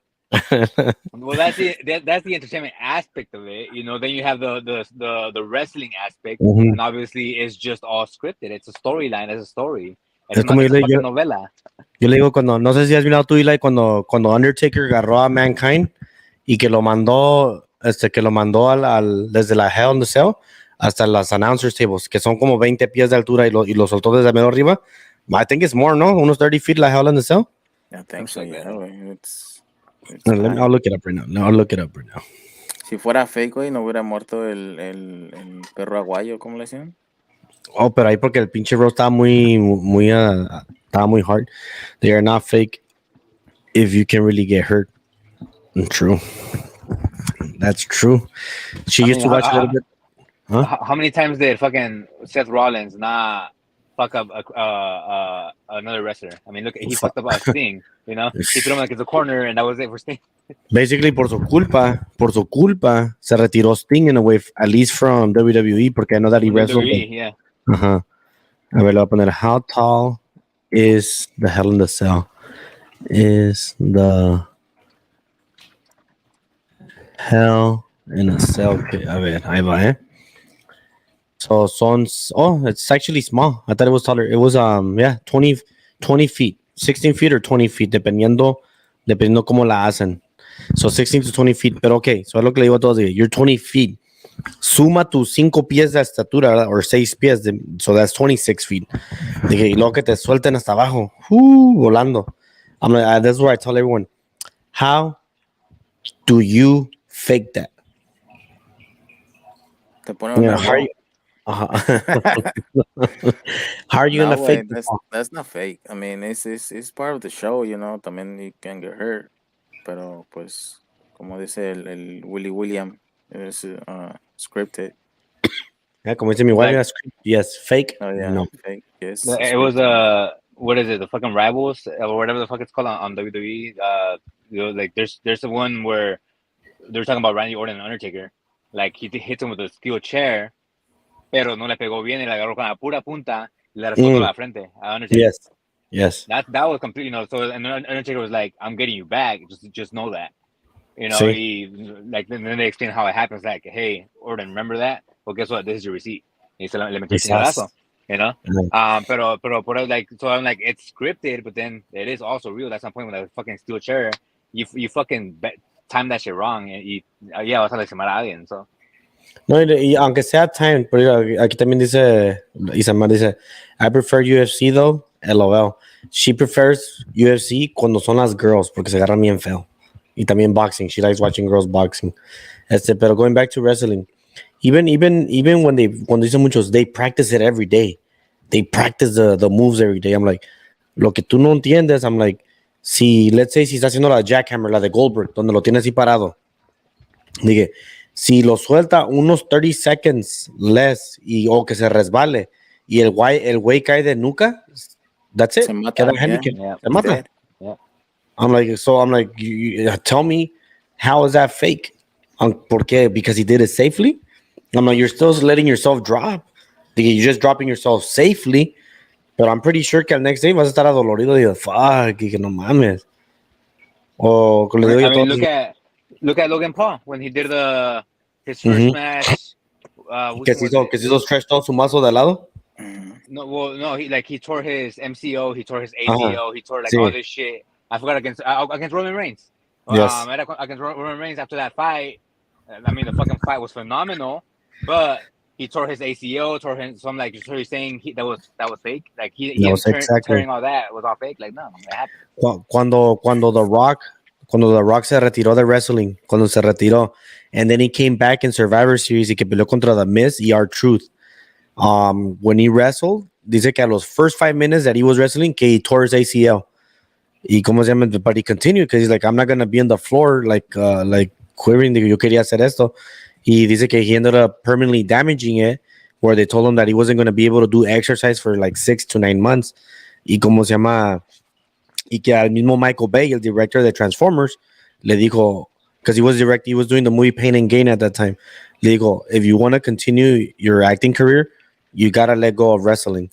Well, that's the entertainment aspect of it. You know, then you have the wrestling aspect, and obviously it's just all scripted. It's a storyline. It's a story. Es como novela. Yo le digo cuando, no sé si has mirado tú, Eli, cuando Undertaker agarró a Mankind y que lo mandó, desde la Hell in the Cell hasta las announcers tables, que son como 20 pies de altura y lo soltó desde medio arriba. I think it's more, ¿no? Unos 30 feet la Hell in the Cell. I think so, yeah. I'll look it up right now. Si fuera fake, güey, no hubiera muerto el perro aguayo, ¿cómo le decían? Oh, pero ahí porque el pinche roast estaba muy hard. They are not fake if you can really get hurt. True. That's true. She used to watch a little bit. Huh? How many times did fucking Seth Rollins not fuck up another wrestler? I mean, look, he fucked up a Sting, you know? He threw him like in the corner, and that was it for Sting. Basically, por su culpa, se retiró Sting in a way, at least from WWE, porque I know that he wrestled. WWE, yeah. A ver, le voy a poner, how tall is the Hell in the Cell? Is the Hell in a Cell? Okay, a ver, ahí va, So, it's actually small. I thought it was taller. It was, 20 feet, 16 feet or 20 feet, dependiendo cómo la hacen. So, 16 to 20 feet. Pero, okay, so es lo que le digo a todos. You're 20 feet. Suma tus 5 pies de estatura, o 6 pies, so that's 26 feet. Dije, y luego que te suelten hasta abajo, volando. I'm like, that's where I tell everyone, how do you fake that? Te ponen how are you gonna fake that? That's not fake. I mean, it's part of the show, you know. También you can get hurt, pero pues, como dice el Willy William, es scripted. Yeah, como dice mi wife, yes, fake. Oh yeah, no. fake. Yes. It was what is it? The fucking Rivals or whatever the fuck it's called on WWE. You know, like there's the one where they're talking about Randy Orton and Undertaker. Like he hits him with a steel chair, pero no le pegó bien y le agarró con la pura punta y le raspó la frente a Undertaker. Yes. That was complete. You know, so and Undertaker was like, "I'm getting you back. Just know that." You know, then they explain how it happens. Like, hey, Orton, remember that? Well, guess what? This is your receipt. Y se le metió chingadazo. You know, pero like, so I'm like, it's scripted, but then it is also real. That's my point with that fucking steel chair. You fucking time that shit wrong, y vas a lastimar a alguien. So. No, y aunque sea time, pero aquí también dice Isamar, dice, I prefer UFC though, LOL. She prefers UFC cuando son las girls porque se agarran bien feo. Y también boxing. She likes watching girls boxing. Pero going back to wrestling, even when cuando dicen muchos, they practice it every day. They practice the moves every day. I'm like, lo que tú no entiendes, I'm like, let's say si está haciendo la jackhammer, la de Goldberg, donde lo tiene así parado. Dije, si lo suelta unos 30 seconds less o que se resbale y el güey cae de nuca, that's it. Se mata. Se mata. Yeah. I'm like, tell me, how is that fake? ¿Por qué? Because he did it safely? I'm like, you're still letting yourself drop. You're just dropping yourself safely. But I'm pretty sure que al next day vas a estar adolorido y fuck, y que no mames. O le digo I mean, look at Logan Paul when he did his first match. Que se hizo stretch todo su mazo de lado. No, he tore his MCO, he tore his ACO, he tore all this shit. I forgot against Roman Reigns. Yes. Against Roman Reigns after that fight. I mean, the fucking fight was phenomenal, but he tore his ACO, so I'm like, so you're saying that was fake? Like he tearing all that was all fake? Like, no, it happened. Cuando The Rock se retiró de wrestling, cuando se retiró, and then he came back in Survivor Series y que peleó contra The Miz y R-Truth. When he wrestled, dice que a los first 5 minutes that he was wrestling, que he tore his ACL. Y cómo se llama, but he continued because he's like, I'm not gonna be on the floor like quivering. Yo quería hacer esto. Y dice que he ended up permanently damaging it, where they told him that he wasn't going to be able to do exercise for like 6 to 9 months. Y cómo se llama, y que al mismo Michael Bay, el director de Transformers, le dijo, because he was doing the movie Pain and Gain at that time. Le dijo, if you want to continue your acting career, you gotta let go of wrestling.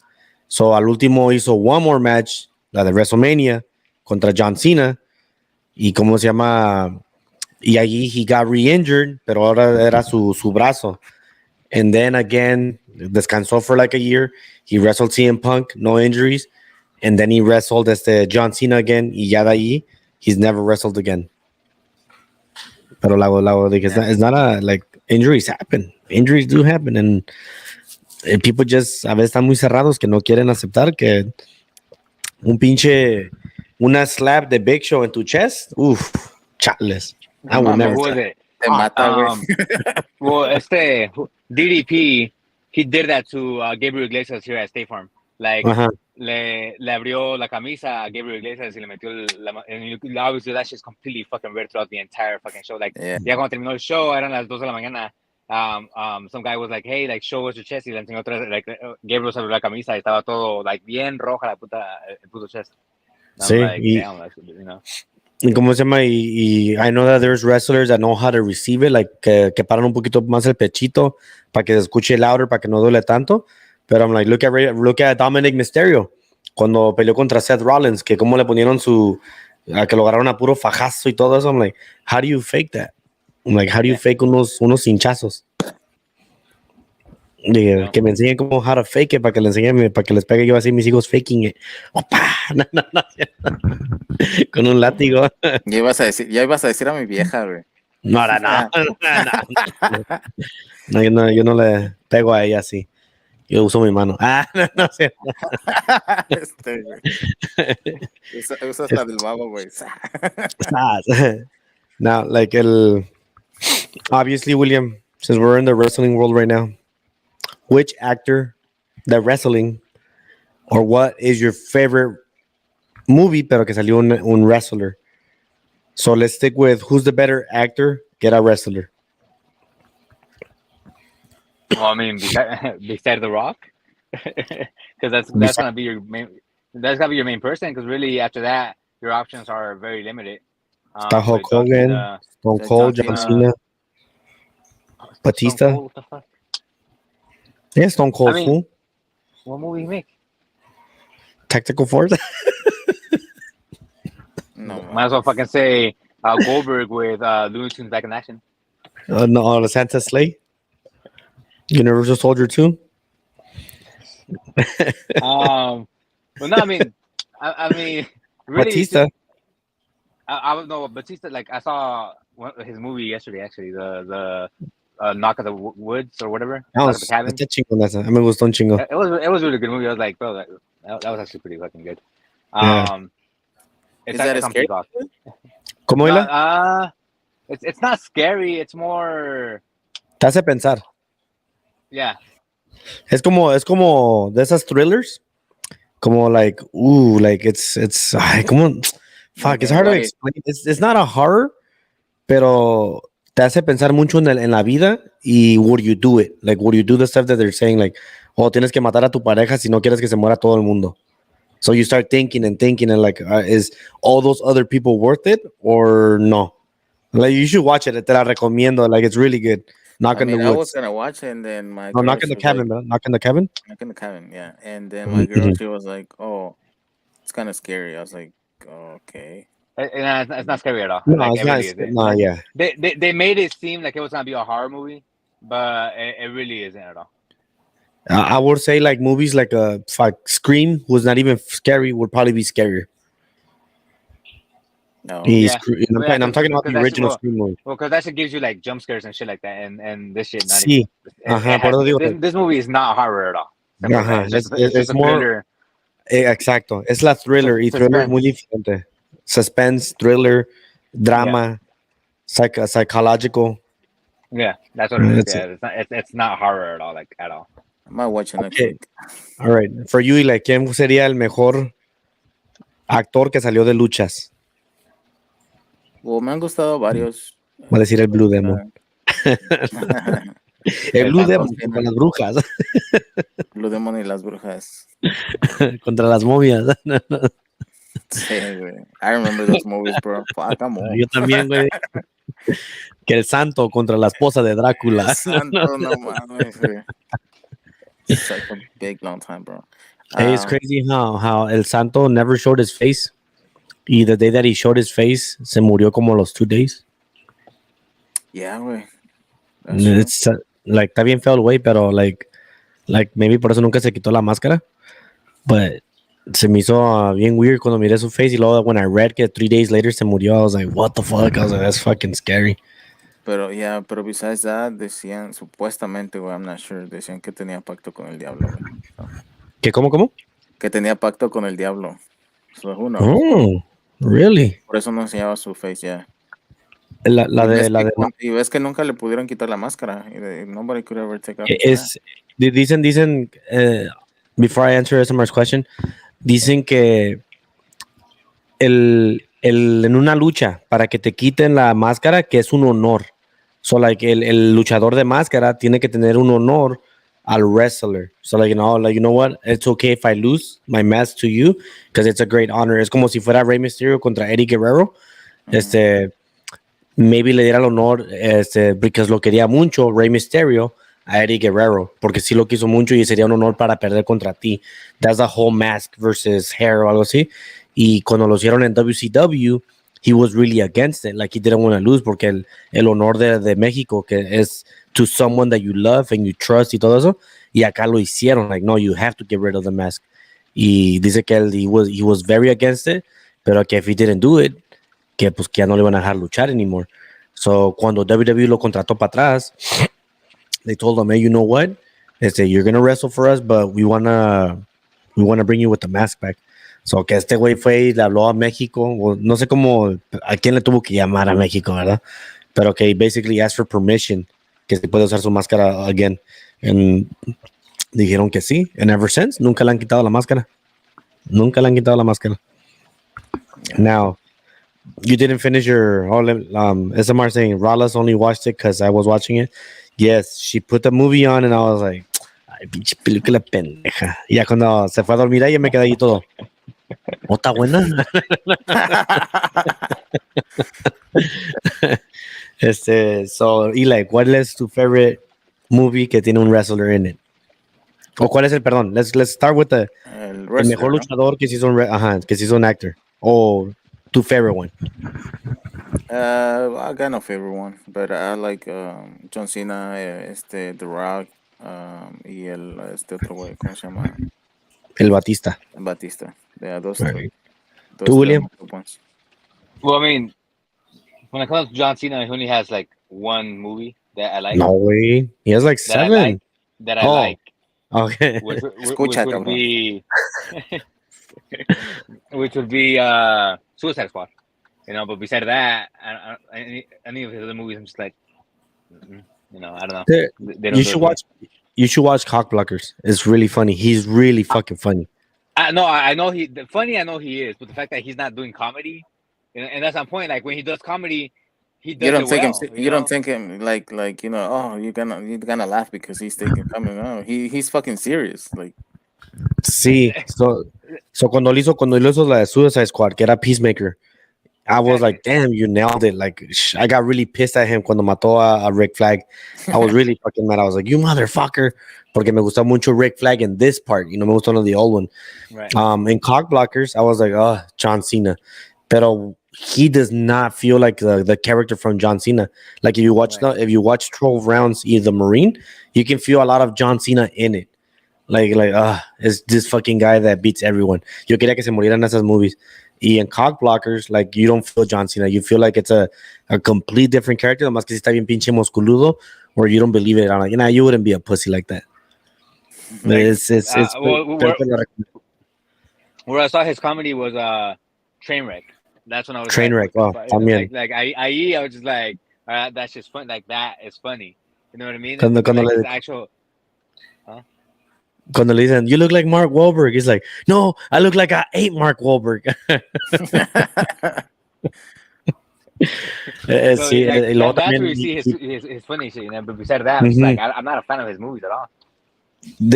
So al último hizo one more match, la de WrestleMania, contra John Cena. Y cómo se llama, y allí he got re-injured, pero ahora era su brazo. And then again, descansó for like a year. He wrestled CM Punk, no injuries. And then he wrestled John Cena again. Y ya de ahí, he's never wrestled again. Pero it's not like, injuries happen. Injuries do happen. And people just, a veces están muy cerrados que no quieren aceptar que una slap de Big Show en tu chest, chales. I would never. Who was it? Te mata, güey. Well, DDP, he did that to Gabriel Iglesias here at State Farm. Like, le abrió la camisa a Gabriel Iglesias y le metió and obviously that shit's completely fucking red throughout the entire fucking show. Like, ya cuando terminó el show, eran las 2 de la mañana. Some guy was like, hey, like, show us your chest. Y le enseñó otra, like, Gabriel se abrió la camisa y estaba todo, like, bien roja la el puto chest. Sí, like, damn, that's, you know. Y cómo se llama, y I know that there's wrestlers that know how to receive it, like que paran un poquito más el pechito para que se escuche louder, para que no duele tanto. Pero I'm like, look at Dominic Mysterio cuando peleó contra Seth Rollins, que cómo le ponieron que lo agarraron a puro fajazo y todo eso. I'm like, how do you fake that? I'm like, how do you fake unos hinchazos? Que me enseñen cómo how to fake it para que les pegue yo así mis hijos faking it. ¡Opa! No. Con un látigo. Ya ibas a decir a mi vieja, güey. No. Yo no le pego a ella así. Yo uso mi mano. No sé. Usas la del babo, güey. Now, like obviously, William, since we're in the wrestling world right now, which actor, the wrestling, or what is your favorite movie, pero que salió un wrestler? So let's stick with who's the better actor, get a wrestler. Well, I mean, beside The Rock, because that's gonna be your main. That's gotta be your main person. Because really, after that, your options are very limited. Hulk Hogan, Stone Cold, John Cena, Batista. What the fuck? Yeah, Stone Cold. I mean, what movie he make? Tactical Force. No, might as well fucking say Goldberg with Looney Tunes Back in Action. No, the Santa Slay. Universal Soldier 2. Well, no, I mean, really, Batista. I don't know Batista. Like, I saw his movie yesterday. Actually, the Knock at the Woods or whatever. Me gustó un chingo. It was a really good movie. I was like, bro, That was actually pretty fucking good. Yeah. Is that It's a on scary? Peacock. ¿Cómo, No, Hila? it's not scary. It's more, Te hace pensar. yeah. Es como de esas thrillers. Como like, like ay, como, fuck, Like it's hard to anxiety. explain. It's not a horror, pero te hace pensar mucho en la vida y would you do it? Like, would you do the stuff that they're saying? Like, oh, tienes que matar a tu pareja si no quieres que se muera todo el mundo. So you start thinking and like, is all those other people worth it or no? Like, you should watch it. Te la recomiendo. Like, it's really good. Knock I on the mean, I was woods. gonna watch it, and then my No, girl, knock in she the was like, cabin, bro. Knock in the cabin. "Knock in the cabin," yeah. And then my girl, she was like, "Oh, it's kind of scary." I was like, oh, "Okay." It's not scary at all. No, Like it's it not. really isn't. No, yeah. They made it seem like it was gonna be a horror movie, but it really isn't at all. I would say like movies like Scream was not even scary would probably be scarier. No. Yeah. I'm talking about the original well, Scream movie. because that shit gives you like jump scares and shit like that, and this shit not Sí. even. Ajá, por eso digo, This movie is not horror at all. Simple as ajá, that. It's just a more, thriller. exacto, es la thriller y thriller es muy diferente. Suspense, thriller, drama, psychological. Yeah, that's what it is. That's Yeah, it's not horror at all, like at all. I might watch it next Okay. week. All right, for you, like, ¿quién sería el mejor actor que salió de luchas? Well, me han gustado varios. Voy a decir el Blue Demon. El Blue Demon contra las brujas, Blue Demon y las brujas. contra las momias. Sí, güey. I remember those movies, bro. Fuck, I'm old. Yo también, güey. Que el santo contra la esposa de Drácula. Santo, no mames, güey. Such a big long time, bro. Hey, it's crazy how El Santo never showed his face. Y the day that he showed his face, se murió como los 2 days. Yeah, güey. It's like, está bien feo el güey, pero like maybe por eso nunca se quitó la máscara. But se me hizo bien weird cuando miré su face. Y luego, when I read que 3 days later se murió, I was like, what the fuck? I was like, that's fucking scary. Pero besides that, decían, supuestamente, güey, I'm not sure, decían que tenía pacto con el diablo, güey. So, ¿Que cómo? que tenía pacto con el diablo. So, who knows? Oh, really? Por eso no enseñaba su face, ya. Y ves que nunca le pudieron quitar la máscara. Nobody could ever take off. Dicen, before I answer SMR's question, dicen que en una lucha, para que te quiten la máscara, que es un honor. So, like, el luchador de máscara tiene que tener un honor al wrestler. So, like, you know what? It's okay if I lose my mask to you, because it's a great honor. Es como si fuera Rey Mysterio contra Eddie Guerrero. Maybe le diera el honor, porque lo quería mucho, Rey Mysterio, a Eddie Guerrero, porque sí lo quiso mucho y sería un honor para perder contra ti. That's a whole mask versus hair o algo así. Y cuando lo hicieron en WCW, he was really against it. Like, he didn't want to lose porque el honor de México, que es to someone that you love and you trust y todo eso. Y acá lo hicieron. Like, no, you have to get rid of the mask. Y dice que he was very against it, pero que if he didn't do it, que pues que ya no le van a dejar luchar anymore. So, cuando WWE lo contrató para atrás, they told him, hey, you know what? You're going to wrestle for us, but we wanna bring you with the mask back. So, que este güey fue y le habló a México, no sé cómo, a quién le tuvo que llamar a México, ¿verdad? Pero que basically asked for permission, que se puede usar su máscara again. And dijeron que sí. And ever since, nunca le han quitado la máscara. Nunca le han quitado la máscara. Yeah. Now, you didn't finish your SMR saying Rollins only watched it because I was watching it. Yes, she put the movie on and I was like, ay, pinche película pendeja. Y ya cuando se fue a dormir ahí, me quedé ahí todo. ¿Oh, está buena? So, Eli, ¿cuál es tu favorite movie que tiene un wrestler in it? ¿O cuál es el, perdón, let's start with el mejor luchador que se hizo un actor. O tu favorite one? I got no favorite one, but I like John Cena, The Rock, y otro güey, ¿cómo se llama? El Batista. Yeah, those right. two. ¿Tú, William? Well, I mean, when it comes to John Cena, he only has like one movie that I like. No way. He has like 7. I like. Okay. which Escucha, would cabrón. be which would be Suicide Squad. You know, but beside that, any of his other movies, I'm just like, you know, I don't know. There- They don't you do it should for me. watch. You should watch Cockblockers. It's really funny. He's really fucking funny. No, I know funny. I know he is, but the fact that he's not doing comedy, and that's my point. Like when he does comedy, he You does don't it think him. well. You You don't know, think him like oh you're gonna laugh because he's taking coming. No, he's fucking serious. Like Sí. So cuando él hizo la de Suicide Squad, que era Peacemaker, I was exactly. like, damn, you nailed it. Like, I got really pissed at him cuando mató a Rick Flag. I was really fucking mad. I was like, you motherfucker. Porque me gustó mucho Rick Flag in this part. You know, me gustó the old one. Right. In Cockblockers, I was like, oh, John Cena. Pero he does not feel like the character from John Cena. Like if you watch Right. if you watch 12 rounds, either Marine, you can feel a lot of John Cena in it. Like, it's this fucking guy that beats everyone. Yo quería que se murieran esas movies. Y en Cockblockers, like, you don't feel John Cena. You feel like it's a complete different character. Nomás que si está bien pinche musculudo, or you don't believe it. I'm like, nah, you wouldn't be a pussy like that. But Like, it's where I saw his comedy was Trainwreck. That's when I was Trainwreck. Like, Oh, también. like I was just like, that's just fun. Like that is funny. You know what I mean? Cuando, But, cuando, like, le, his actual. cuando le dicen, you look like Mark Wahlberg. He's like, no, I look like I ate Mark Wahlberg. So Sí, like y luego that's también where you see his funny shit. You know? But besides that, I'm just like I'm not a fan of his movies at all.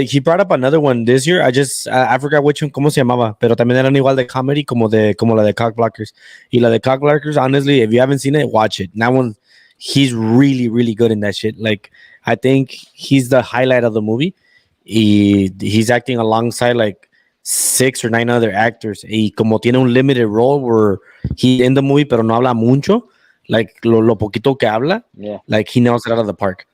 he brought up another one this year. I forgot which one, cómo se llamaba, pero también eran igual de comedy como la de Cockblockers. Y la de Cockblockers, honestly, if you haven't seen it, watch it. That one, he's really, really good in that shit. Like, I think he's the highlight of the movie. He's acting alongside like 6 or 9 other actors. Y como tiene un limited role where he's in the movie, pero no habla mucho, like lo poquito que habla, Yeah. like he nails it out of the park.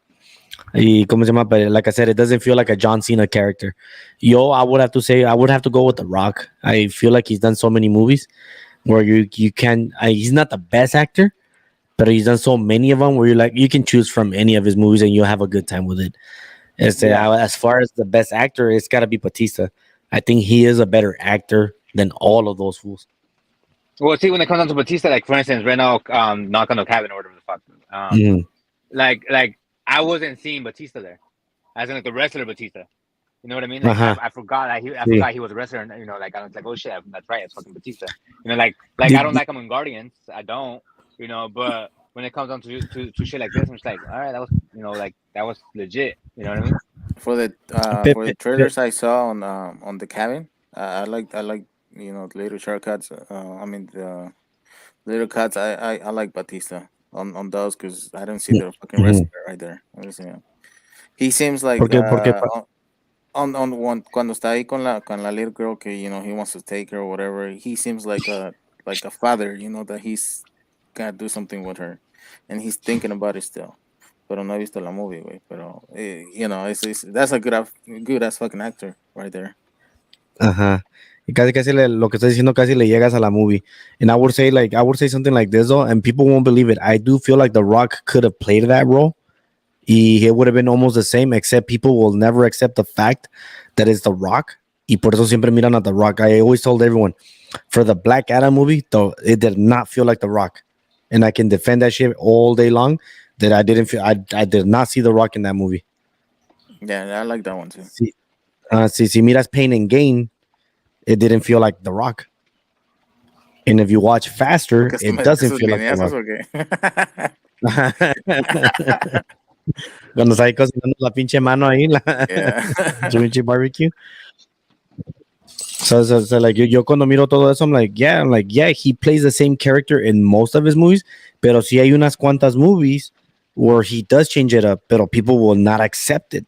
Y ¿cómo se llama? But like I said, it doesn't feel like a John Cena character. I would have to say, I would have to go with The Rock. I feel like he's done so many movies where you can. He's not the best actor, but he's done so many of them where you can choose from any of his movies and you'll have a good time with it. As far as the best actor, it's got to be Batista. I think he is a better actor than all of those fools. Well, see, when it comes down to Batista, like for instance, right now, Knock on the Cabin or whatever the fuck. Like I wasn't seeing Batista there, as in like the wrestler Batista. You know what I mean? Like I forgot that forgot he was a wrestler, and like I was like, oh shit, that's right, it's fucking Batista. You know, like I don't like him in Guardians, I don't. You know, but when it comes down to shit like this, I'm just like, all right, that was like that was legit. You know what I mean? for the trailers I saw on the cabin, I like later shortcuts. I mean the later cuts. I like Batista on those because I don't see the fucking wrestler right there. He seems like on one cuando está ahí con la little girl que he wants to take her or whatever. He seems like a father. That he's gonna do something with her, and he's thinking about it still. Pero no he visto la movie, güey. Pero that's a good ass fucking actor right there. Ajá. Y casi lo que estoy diciendo casi le llegas a la movie. And I would say something like this though, and people won't believe it. I do feel like The Rock could have played that role. It would have been almost the same, except people will never accept the fact that it's The Rock. Y por eso siempre miran a The Rock. I always told everyone, for the Black Adam movie, though, it did not feel like The Rock. And I can defend that shit all day long. That I did not see The Rock in that movie. Yeah, I like that one too. Si miras Pain and Gain, it didn't feel like The Rock. And if you watch faster, it doesn't feel like The Rock. Cuando está ahí cocinando la pinche mano ahí, pinche barbecue. So like yo cuando miro todo eso, I'm like, yeah, he plays the same character in most of his movies, pero si hay unas cuantas movies where he does change it up, pero people will not accept it.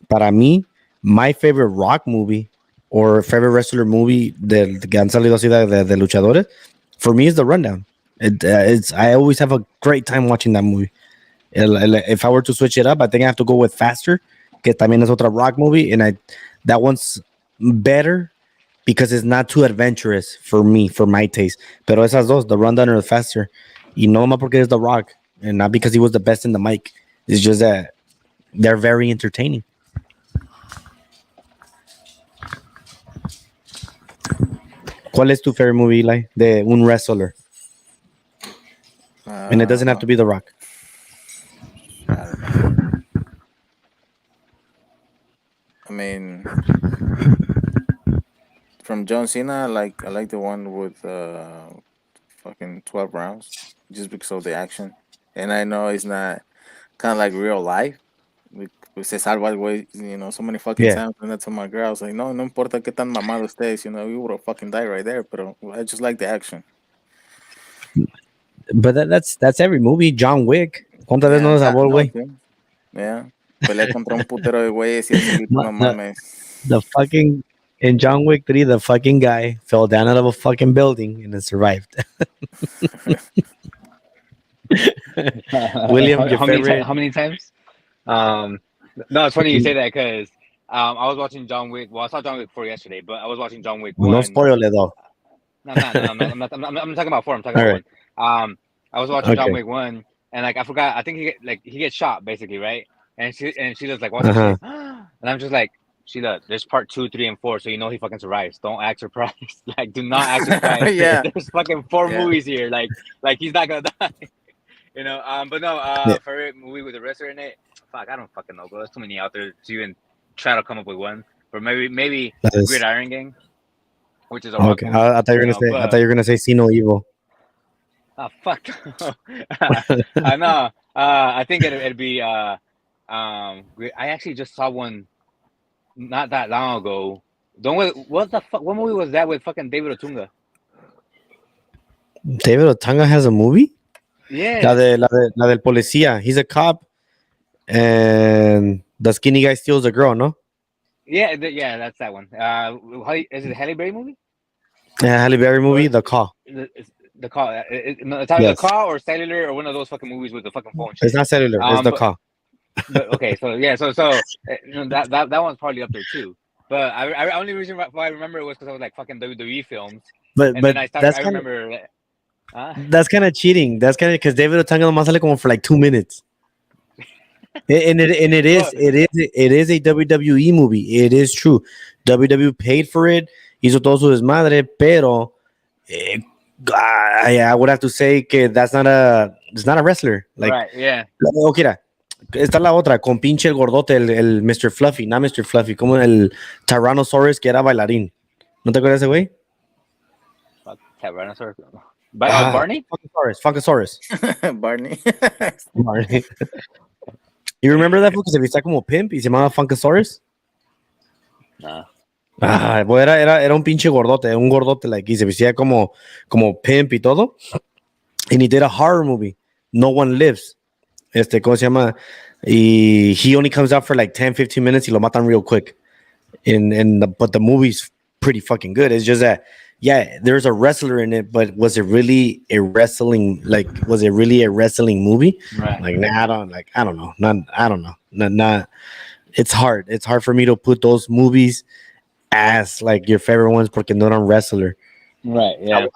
Para mí, my favorite Rock movie or favorite wrestler movie que han salido así de luchadores, for me is The Rundown. I always have a great time watching that movie. If I were to switch it up, I think I have to go with Faster, que también es otra Rock movie, and that one's better because it's not too adventurous for me, for my taste. Pero esas dos, The Rundown or the Faster, y no más porque es The Rock, and not because he was the best in the mic. It's just that they're very entertaining. ¿Cuál es tu favorite movie, Eli? De un wrestler. And it doesn't have to be The Rock. I don't know. I mean, from John Cena, I like the one with fucking 12 rounds, just because of the action. And I know it's not kind of like real life. Se salva el güey, so many fucking Yeah. times. And that's to my girl. I was like, no, no importa qué tan mamado estés, you would have fucking died right there. But I just like the action. But that's every movie. John Wick. ¿Cuántas veces Yeah, no se salvó el no, güey? too. Yeah. Pelea contra un putero de güeyes y él solito, no mames. The fucking in John Wick 3, the fucking guy fell down out of a fucking building and then survived. William, your favorite? How many times? No, it's funny you say that because I was watching John Wick. Well, I saw John Wick 4 yesterday, but I was watching John Wick 1. No spoiler it though. No, I'm not talking about 4. I'm talking about Right. 1. I was watching John Okay. Wick 1, and I forgot. I think he gets shot basically, right? And Sheila's like, "What's Uh-huh. And I'm just like, Sheila, there's part 2, 3, and 4, so he fucking survives. Don't act surprised. Like, do not act surprised. Yeah. There's fucking 4 Yeah. movies here. Like he's not gonna die. But no, Yeah. favorite movie with a wrestler in it. Fuck, I don't fucking know, bro. There's too many out there to even try to come up with one. Or maybe That is- Gridiron Gang, which is a Okay. I thought you were gonna say. I thought you were gonna say See No Evil. Oh fuck! I know. I think it'd be. I actually just saw one not that long ago. What the fuck? What movie was that with fucking David Otunga? David Otunga has a movie. Yeah. La del policía. He's a cop, and the skinny guy steals a girl. No. Yeah, that's that one. Is it a Halle Berry movie? Yeah, Halle Berry movie. The Call. The Call. It's either Yes. The Call or Cellular or one of those fucking movies with the fucking phone. It's not cellular. It's The Call. But okay, so that one's probably up there too. But I only reason why I remember it was because I was like fucking WWE films, But and then I started. that's I kind of remember. that's kind of cheating. That's kind of because David Otunga nomás sale como for like 2 minutes. And it is a WWE movie. It is true. WWE paid for it. Hizo todo su desmadre, pero I would have to say que it's not a wrestler. Like, right, yeah. Okay, está la otra con pinche el gordote, el Mr. Fluffy, not Mr. Fluffy, como el Tyrannosaurus que era bailarín. ¿No te acuerdas de ese güey? Fuck, Tyrannosaurus. Barney? Funkasaurus. Barney. Barney. You remember that? Porque se vestía como pimp y se llamaba Funkasaurus. Nah. Bueno, era un pinche gordote, un gordote, like, y se vestía como pimp y todo. And he did a horror movie, No One Lives. ¿Cómo se llama? Y he only comes out for like 10, 15 minutes y lo matan real quick. But the movie's pretty fucking good. It's just that, yeah, there's a wrestler in it, but was it really a wrestling movie? Right. Like, nah, I don't know. It's hard. It's hard for me to put those movies as like your favorite ones porque no eran wrestler. Right, yeah.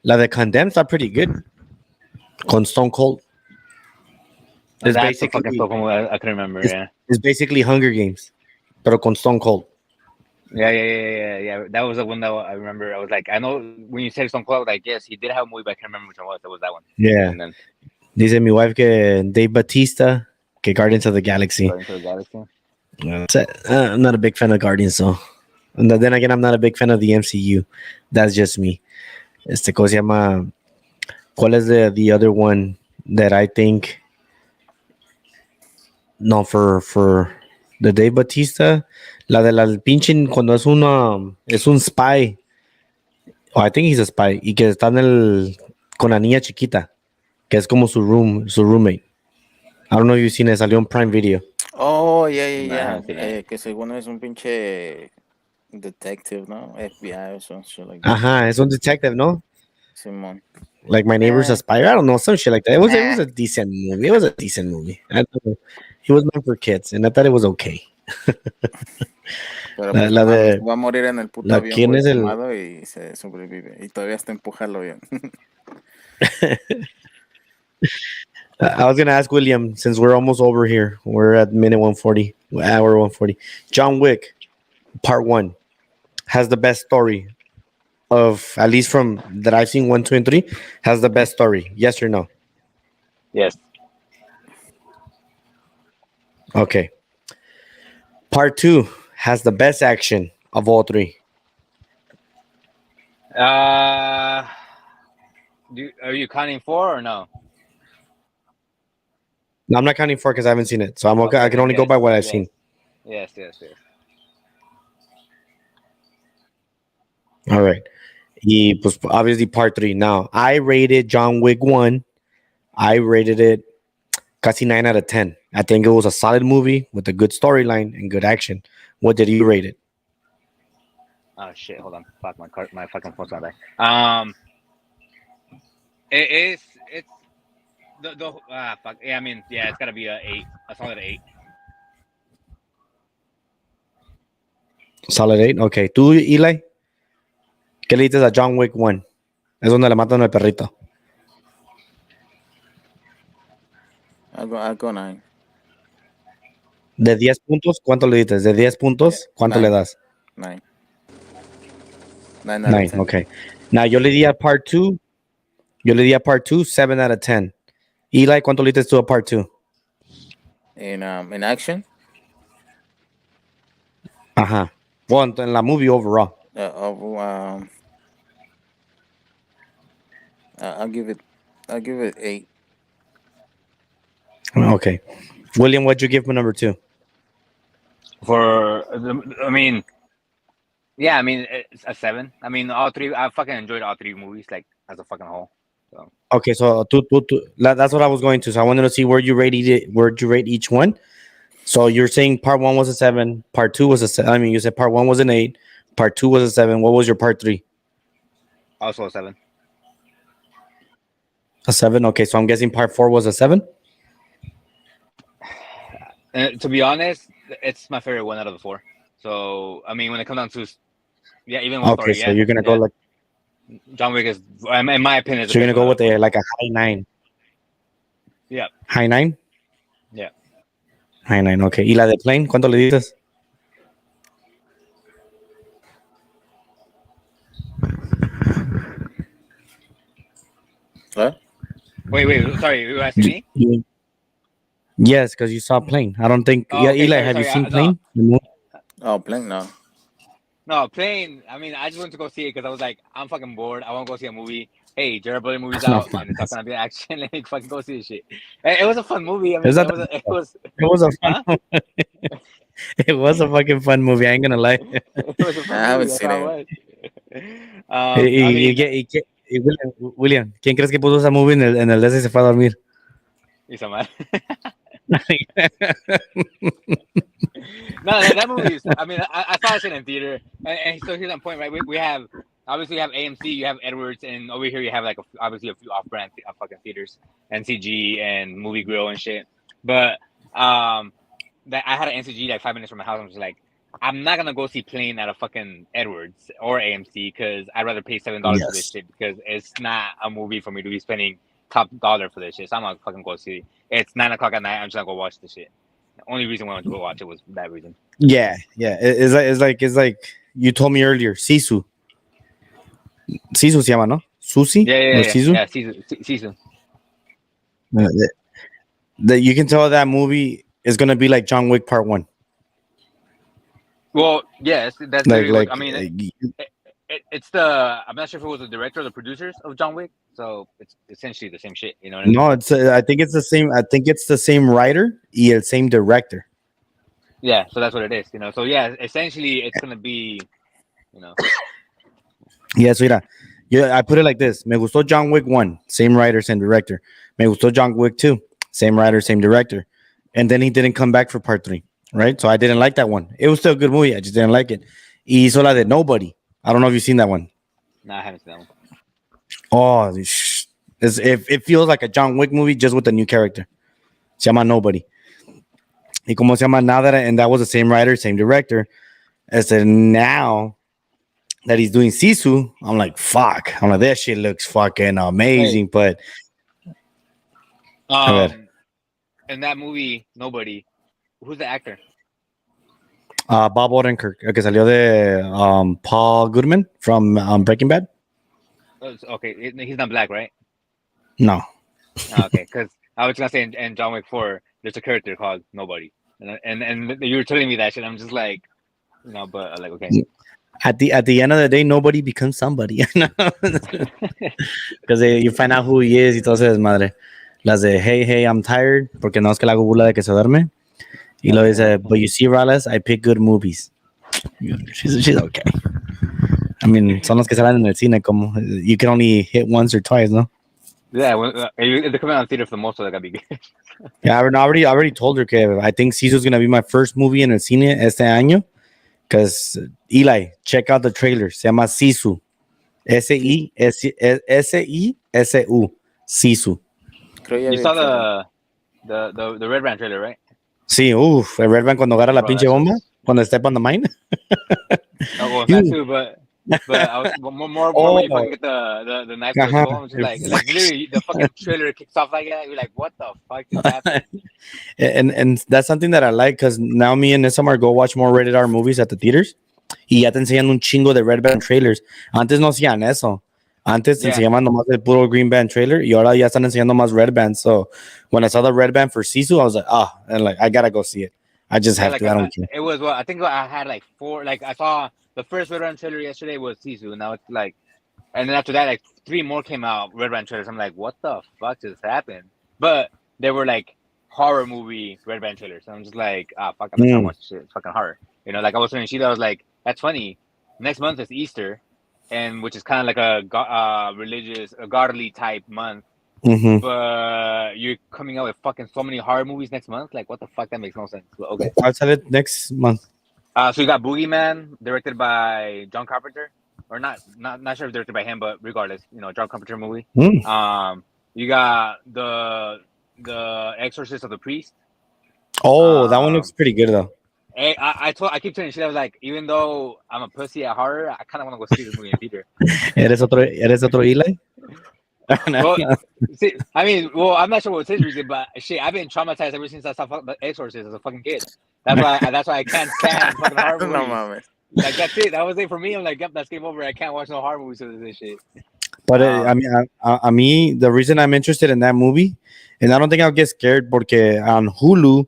La de Condemned are pretty good. Con Stone Cold. It's That's the basically fucking Pokemon I can remember, yeah. it's basically Hunger Games, pero con Stone Cold. Yeah. That was the one that I remember. I was like, I know when you said Stone Cold, like, yes, he did have a movie, but I can't remember which one it was. It was that one. Yeah. And then Dice mi wife que Dave Bautista, que Guardians of the Galaxy. Guardians of the Galaxy. I'm not a big fan of Guardians, so. And then again, I'm not a big fan of the MCU. That's just me. ¿Cómo se llama? ¿Cuál es the other one that I think? No, for the Dave Bautista, la de la pinche cuando es un spy. Oh, I think he's a spy y que está con la niña chiquita, que es como su roommate. I don't know if you've seen it. Salió en Prime Video. Oh, yeah. Nah, Que según es un pinche detective, ¿no? FBI or some shit like that. Ajá, es un detective, ¿no? Simón. Like My Neighbor's a Spy. I don't know, some shit like that. It was a decent movie. It was a decent movie. I don't know. It was meant for kids, and I thought it was okay. Pero La de va a morir en el puto la avión quién es el quemado y se sobrevive. Y todavía está empujando bien. I was gonna ask William since we're almost over here. We're at minute 140, hour 140. John Wick, Part 1 has the best story. of at least from that I've seen 1, 2, and 3 has the best story? Yes or no? Yes. Okay. Part 2 has the best action of all 3. Are you counting 4 or no? No, I'm not counting 4 because I haven't seen it, so I'm okay. Okay, I can then only go yes, by what I've yes, seen. yes, yes, yes. All right. He was obviously part 3. Now I rated John Wick 1. I rated it casi 9 out of 10. I think it was a solid movie with a good storyline and good action. What did you rate it? Oh shit! Hold on. Fuck my fucking phone's not there. It's the fuck. Yeah, I mean, yeah, it's gotta be a 8, a solid 8. Solid 8. Okay. ¿Tú, Eli? ¿Qué le dices a John Wick 1? Es donde le matan al perrito. I'll go 9. De 10 puntos, ¿cuánto le dices? De 10 puntos, ¿cuánto le 9. das? 9. 9 out of 9. 10. Okay. Now, yo le di a part 2. Yo le di a part 2, 7 out of 10. Eli, ¿cuánto le dices tú a part 2? In action, Ajá. Well, en la movie overall. I'll give it 8. Okay. William, what'd you give for number 2? I mean, yeah, I mean it's a 7. I mean, all 3. I fucking enjoyed all 3 movies like as a fucking whole. So. Okay, so that's what I was going to. So I wanted to see where you rated it. Where'd you rate each one? So you're saying part 1 was a 7, part 2 was a 7. I mean, you said part 1 was an 8, part 2 was a 7. What was your part 3? Also a 7. A 7. Okay, so I'm guessing part 4 was a 7. To be honest, it's my favorite one out of the 4. So I mean, when it comes down to even one Okay, story, so you're gonna go like. John Wick is, in my opinion, So you're gonna go with like a high 9. Yeah. High 9. Yeah. High 9. Okay. ¿Y la de Plane? ¿Cuánto le dices? What? Wait. Sorry, you asking me? Yes, because you saw Plane. I don't think. Oh, okay, Eli, sorry, have you sorry, seen Plane? Oh, Blank, no. No, Plane. I mean, I just went to go see it because I was like, I'm fucking bored. I want to go see a movie. Hey, Jared Butler movie's No, out, and it's not gonna be action. Let me fucking go see this shit. It was a fun movie. I mean, Is that it was. It was a fun. Huh? It was a fucking fun movie. I ain't gonna lie. It was a fun I haven't movie. That's seen how it. it was. I mean, William, ¿quién crees que puso esa movie en el ese y se fue a dormir? hizo mal. No, that movie is. I mean, I saw this in theater, and so here's my point, right? We have obviously you have AMC, you have Edwards, and over here you have like obviously a few off-brand fucking theaters, NCG and Movie Grill and shit. But that I had an NCG like 5 minutes from my house. I was like, I'm not gonna go see Plane at a fucking Edwards or AMC because I'd rather pay $7 for this shit because it's not a movie for me to be spending top dollar for this shit. So I'm gonna fucking go see. It's 9 o'clock at night. I'm just gonna go watch the shit. The only reason why I went to go watch it was that reason. Yeah. It's like you told me earlier. Sisu se llama, ¿no? Susi? Yeah. Or Sisu? Yeah, Sisu. That you can tell that movie is gonna be like John Wick Part 1. Well, yes, that's Like I mean, it's the. I'm not sure if it was the director or the producers of John Wick, so it's essentially the same shit. You know what I mean? no, it's I think it's the same. I think it's the same writer y el same director. Yeah, so that's what it is. You know, so yeah, essentially it's gonna be, you know. Yes, mira. Yeah, I put it like this. Me gustó John Wick 1, same writer, same director. Me gustó John Wick 2, same writer, same director. And then he didn't come back for part 3, right? So I didn't like that one. It was still a good movie. I just didn't like it. Y hizo la de Nobody. I don't know if you've seen that one. No, I haven't seen that one. Oh, it feels like a John Wick movie just with a new character. Se llama Nobody. Y como se llama now and that was the same writer, same director. As now that he's doing Sisu, I'm like, fuck. I'm like, that shit looks fucking amazing. Hey. But in that movie, Nobody, who's the actor? Bob Odenkirk, el que salió de Paul Goodman from Breaking Bad. Okay, he's not black, right? No. Okay, because I was gonna say in John Wick 4, there's a character called Nobody, and you were telling me that shit. I'm just like, but like, okay. At the end of the day, nobody becomes somebody. Because you find out who he is y todo se desmadre. Las de hey, I'm tired, porque no es que la hago burla de que se duerme. Y lo dice, but you see, Rales, I pick good movies. She's okay. I mean, son los que salen en el cine, como you can only hit once or twice, ¿no? Yeah, if they're coming out in theater for the most of it, that gotta be good. Yeah, I already told her que I think Sisu's gonna be my first movie en el cine este año. Because Eli, check out the trailer. Se llama Sisu. Sisu. Sisu. Creo ya You vi saw el trailer. the Red Band trailer, right? Sí, el Red Band cuando agarra la Bro, pinche that bomba, shit's- cuando step on the mine. Oh, well, You- that too, but I was more Oh. when you fucking get the knife to the Ajá. skull. I'm just like literally the fucking trailer kicks off like that. You're like, what the fuck just happened? and that's something that I like because now me and Isamar go watch more rated R movies at the theaters y ya te enseñan un chingo de Red Band trailers. Antes no hacían eso. Antes te Yeah. enseñaban nomás el puro Green Band trailer y ahora ya están enseñando más Red Band. So when I saw the Red Band for Sisu, I was like, and like I gotta go see it. I just have like, to. I don't care. It was I think I had like 4. Like I saw the first Red Band trailer yesterday was Sisu. Now it's like, and then after that, like 3 more came out Red Band trailers. I'm like, what the fuck just happened? But they were like horror movie Red Band trailers. So I'm just like, fuck, I'm not gonna watch this shit. It's fucking horror. Like I was telling Sheila, I was like, that's funny. Next month is Easter, and which is kind of like a religious, a godly type month. Mm-hmm. But you're coming out with fucking so many horror movies next month. Like, what the fuck? That makes no sense. But okay. I'll tell it next month. So you got Boogeyman, directed by John Carpenter, or not sure if directed by him, but regardless, John Carpenter movie. You got the Exorcist of the Priest. Oh, that one looks pretty good though. I keep telling you, I was like, even though I'm a pussy at horror, I kind of want to go see this movie in theater. Eres otro Eli? Well, see, I mean, I'm not sure what's his reason, but shit, I've been traumatized ever since I saw The Exorcist as a fucking kid. That's why I can't stand fucking horror movies. No mames. Like that's it. That was it for me. I'm like, yep, that's game over. I can't watch no horror movies because of this shit. But I mean, the reason I'm interested in that movie, and I don't think I'll get scared, porque on Hulu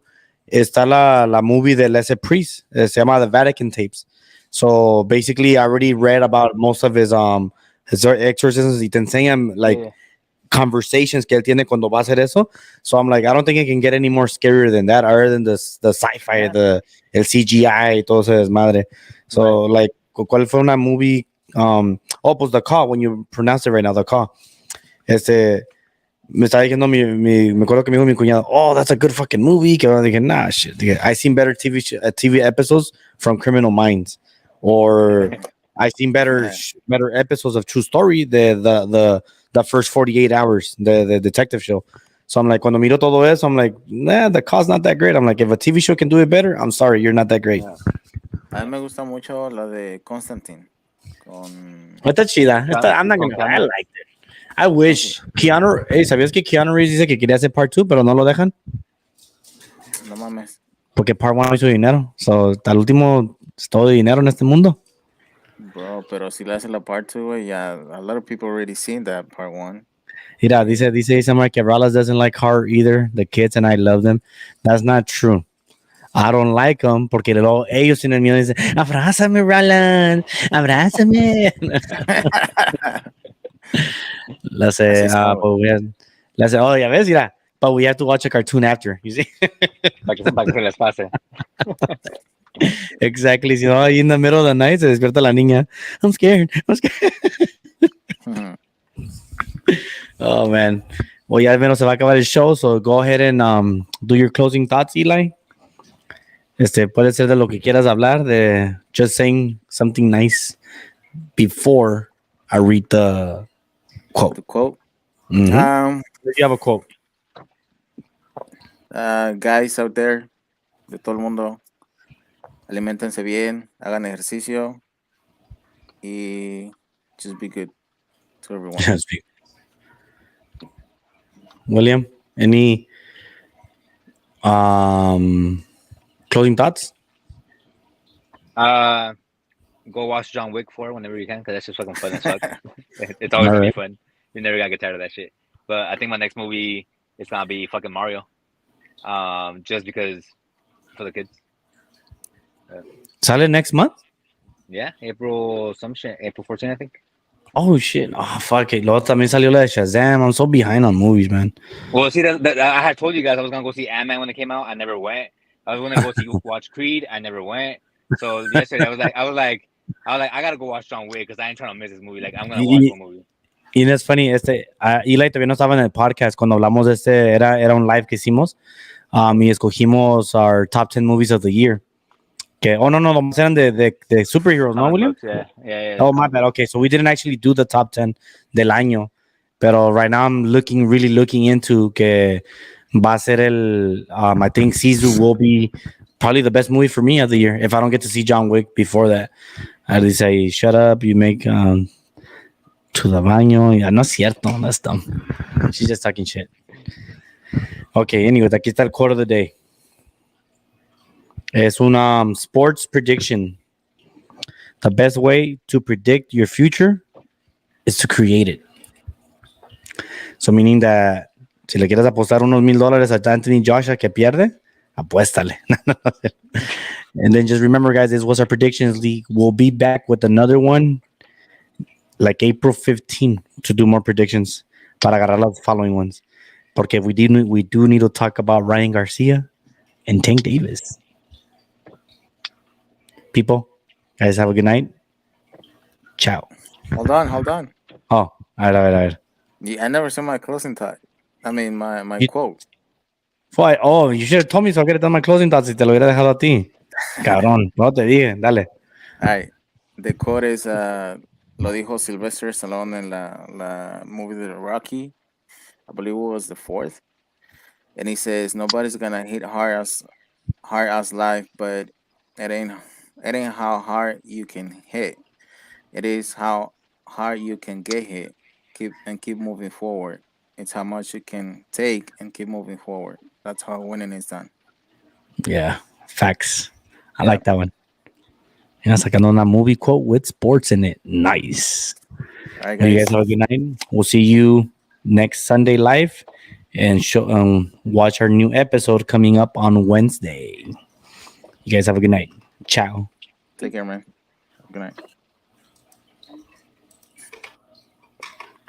está la movie de ese priest, se llama The Vatican Tapes. So basically, I already read about most of his exorcisms y te enseñan like conversations que él tiene cuando va a hacer eso. So I'm like, I don't think it can get any more scarier than that, other than the sci-fi, el CGI y todo ese desmadre. So like, ¿cuál fue una movie? Pues The Call, when you pronounce it right now, The Call. Me estaba diciendo me acuerdo que me dijo mi cuñado, oh, that's a good fucking movie. Que yo dije, nah, shit. I seen better TV episodes from Criminal Minds, or I seen better episodes of True Story, the first 48 hours, the detective show. So I'm like, cuando miro todo eso, I'm like, nah, The Call's not that great. I'm like, if a TV show can do it better, I'm sorry, you're not that great. Yeah. A mí me gusta mucho la de Constantine. Está chida. I'm not gonna lie, I liked it. I wish Keanu. ¿Sabías que Keanu Reeves dice que quería hacer part 2, pero no lo dejan? No mames. Porque part 1 hizo dinero. So, al último, es todo dinero en este mundo. Bro, pero si le hace la part 2, yeah, a lot of people already seen that part 1. Mira, dice somewhere que Rolas doesn't like horror either. The kids and I love them. That's not true. I don't like them porque luego ellos tienen miedo y dicen, abrázame, Roland, abrázame. Let's say, oh, ya ves, mira, but we have to watch a cartoon after, you see? Para que se les pase. Exactly. Si no, ahí in the middle of the night se despierta la niña. I'm scared. Oh, man. Well, ya menos se va a acabar el show, so go ahead and do your closing thoughts, Eli. Puede ser de lo que quieras hablar, de just saying something nice before I read the quote. The quote? Mm-hmm. If you have a quote. Guys out there, de todo el mundo, aliméntense bien, hagan ejercicio, y just be good to everyone. Just be. William, any closing thoughts? Go watch John Wick 4 whenever you can, because that's just fucking fun as fuck. It's always gonna be fun. You never gotta get tired of that shit. But I think my next movie is gonna be fucking Mario. Just because for the kids. Sale next month? Yeah, April 14th, I think. Oh shit! Oh fuck it. Luego también salió la de Shazam. I'm so behind on movies, man. Well, see, I had told you guys I was gonna go see Ant-Man when it came out. I never went. I was gonna go watch Creed. I never went. So yesterday I was like, I gotta go watch John Wick because I ain't trying to miss this movie. Like I'm gonna watch one movie. Y it's funny, Eli todavía no estaba en el podcast cuando hablamos de era un live que hicimos, y escogimos our top 10 movies of the year. Que, no, los eran de superheroes, ¿no, William? Yeah. Oh, my bad. Okay, so we didn't actually do the top 10 del año, pero right now I'm really looking into que va a ser I think Sisu will be probably the best movie for me of the year if I don't get to see John Wick before that. I'd say, shut up, you make... to the baño. Yeah, no es cierto. That's dumb. She's just talking shit. Okay, anyway, aquí está el quote of the day. Es un sports prediction. The best way to predict your future is to create it. So meaning that si le quieres apostar unos $1,000 a Anthony Joshua que pierde, apuéstale. And then just remember, guys, this was our predictions league. We'll be back with another one like April 15 to do more predictions para agarrar los following ones. Porque we do need to talk about Ryan Garcia and Tank Davis. People, guys, have a good night. Ciao. Hold on. Oh, all right. Yeah, I never said my closing thought. I mean, my quote. Oh, you should have told me so I could have done my closing thoughts y te lo hubiera dejado a ti. Cabrón, no te dije, dale. All right. The quote is... lo dijo Sylvester Stallone en la movie de Rocky. I believe it was the 4th. And he says, nobody's gonna hit hard as life, but it ain't how hard you can hit. It is how hard you can get hit. Keep moving forward. It's how much you can take and keep moving forward. That's how winning is done. Yeah, facts. I like that one. Yeah, sacando una movie quote with sports in it. Nice. All right, guys. You guys. guys have a good night. We'll see you next Sunday live and watch our new episode coming up on Wednesday. You guys have a good night. Ciao. Take care, man. Good night.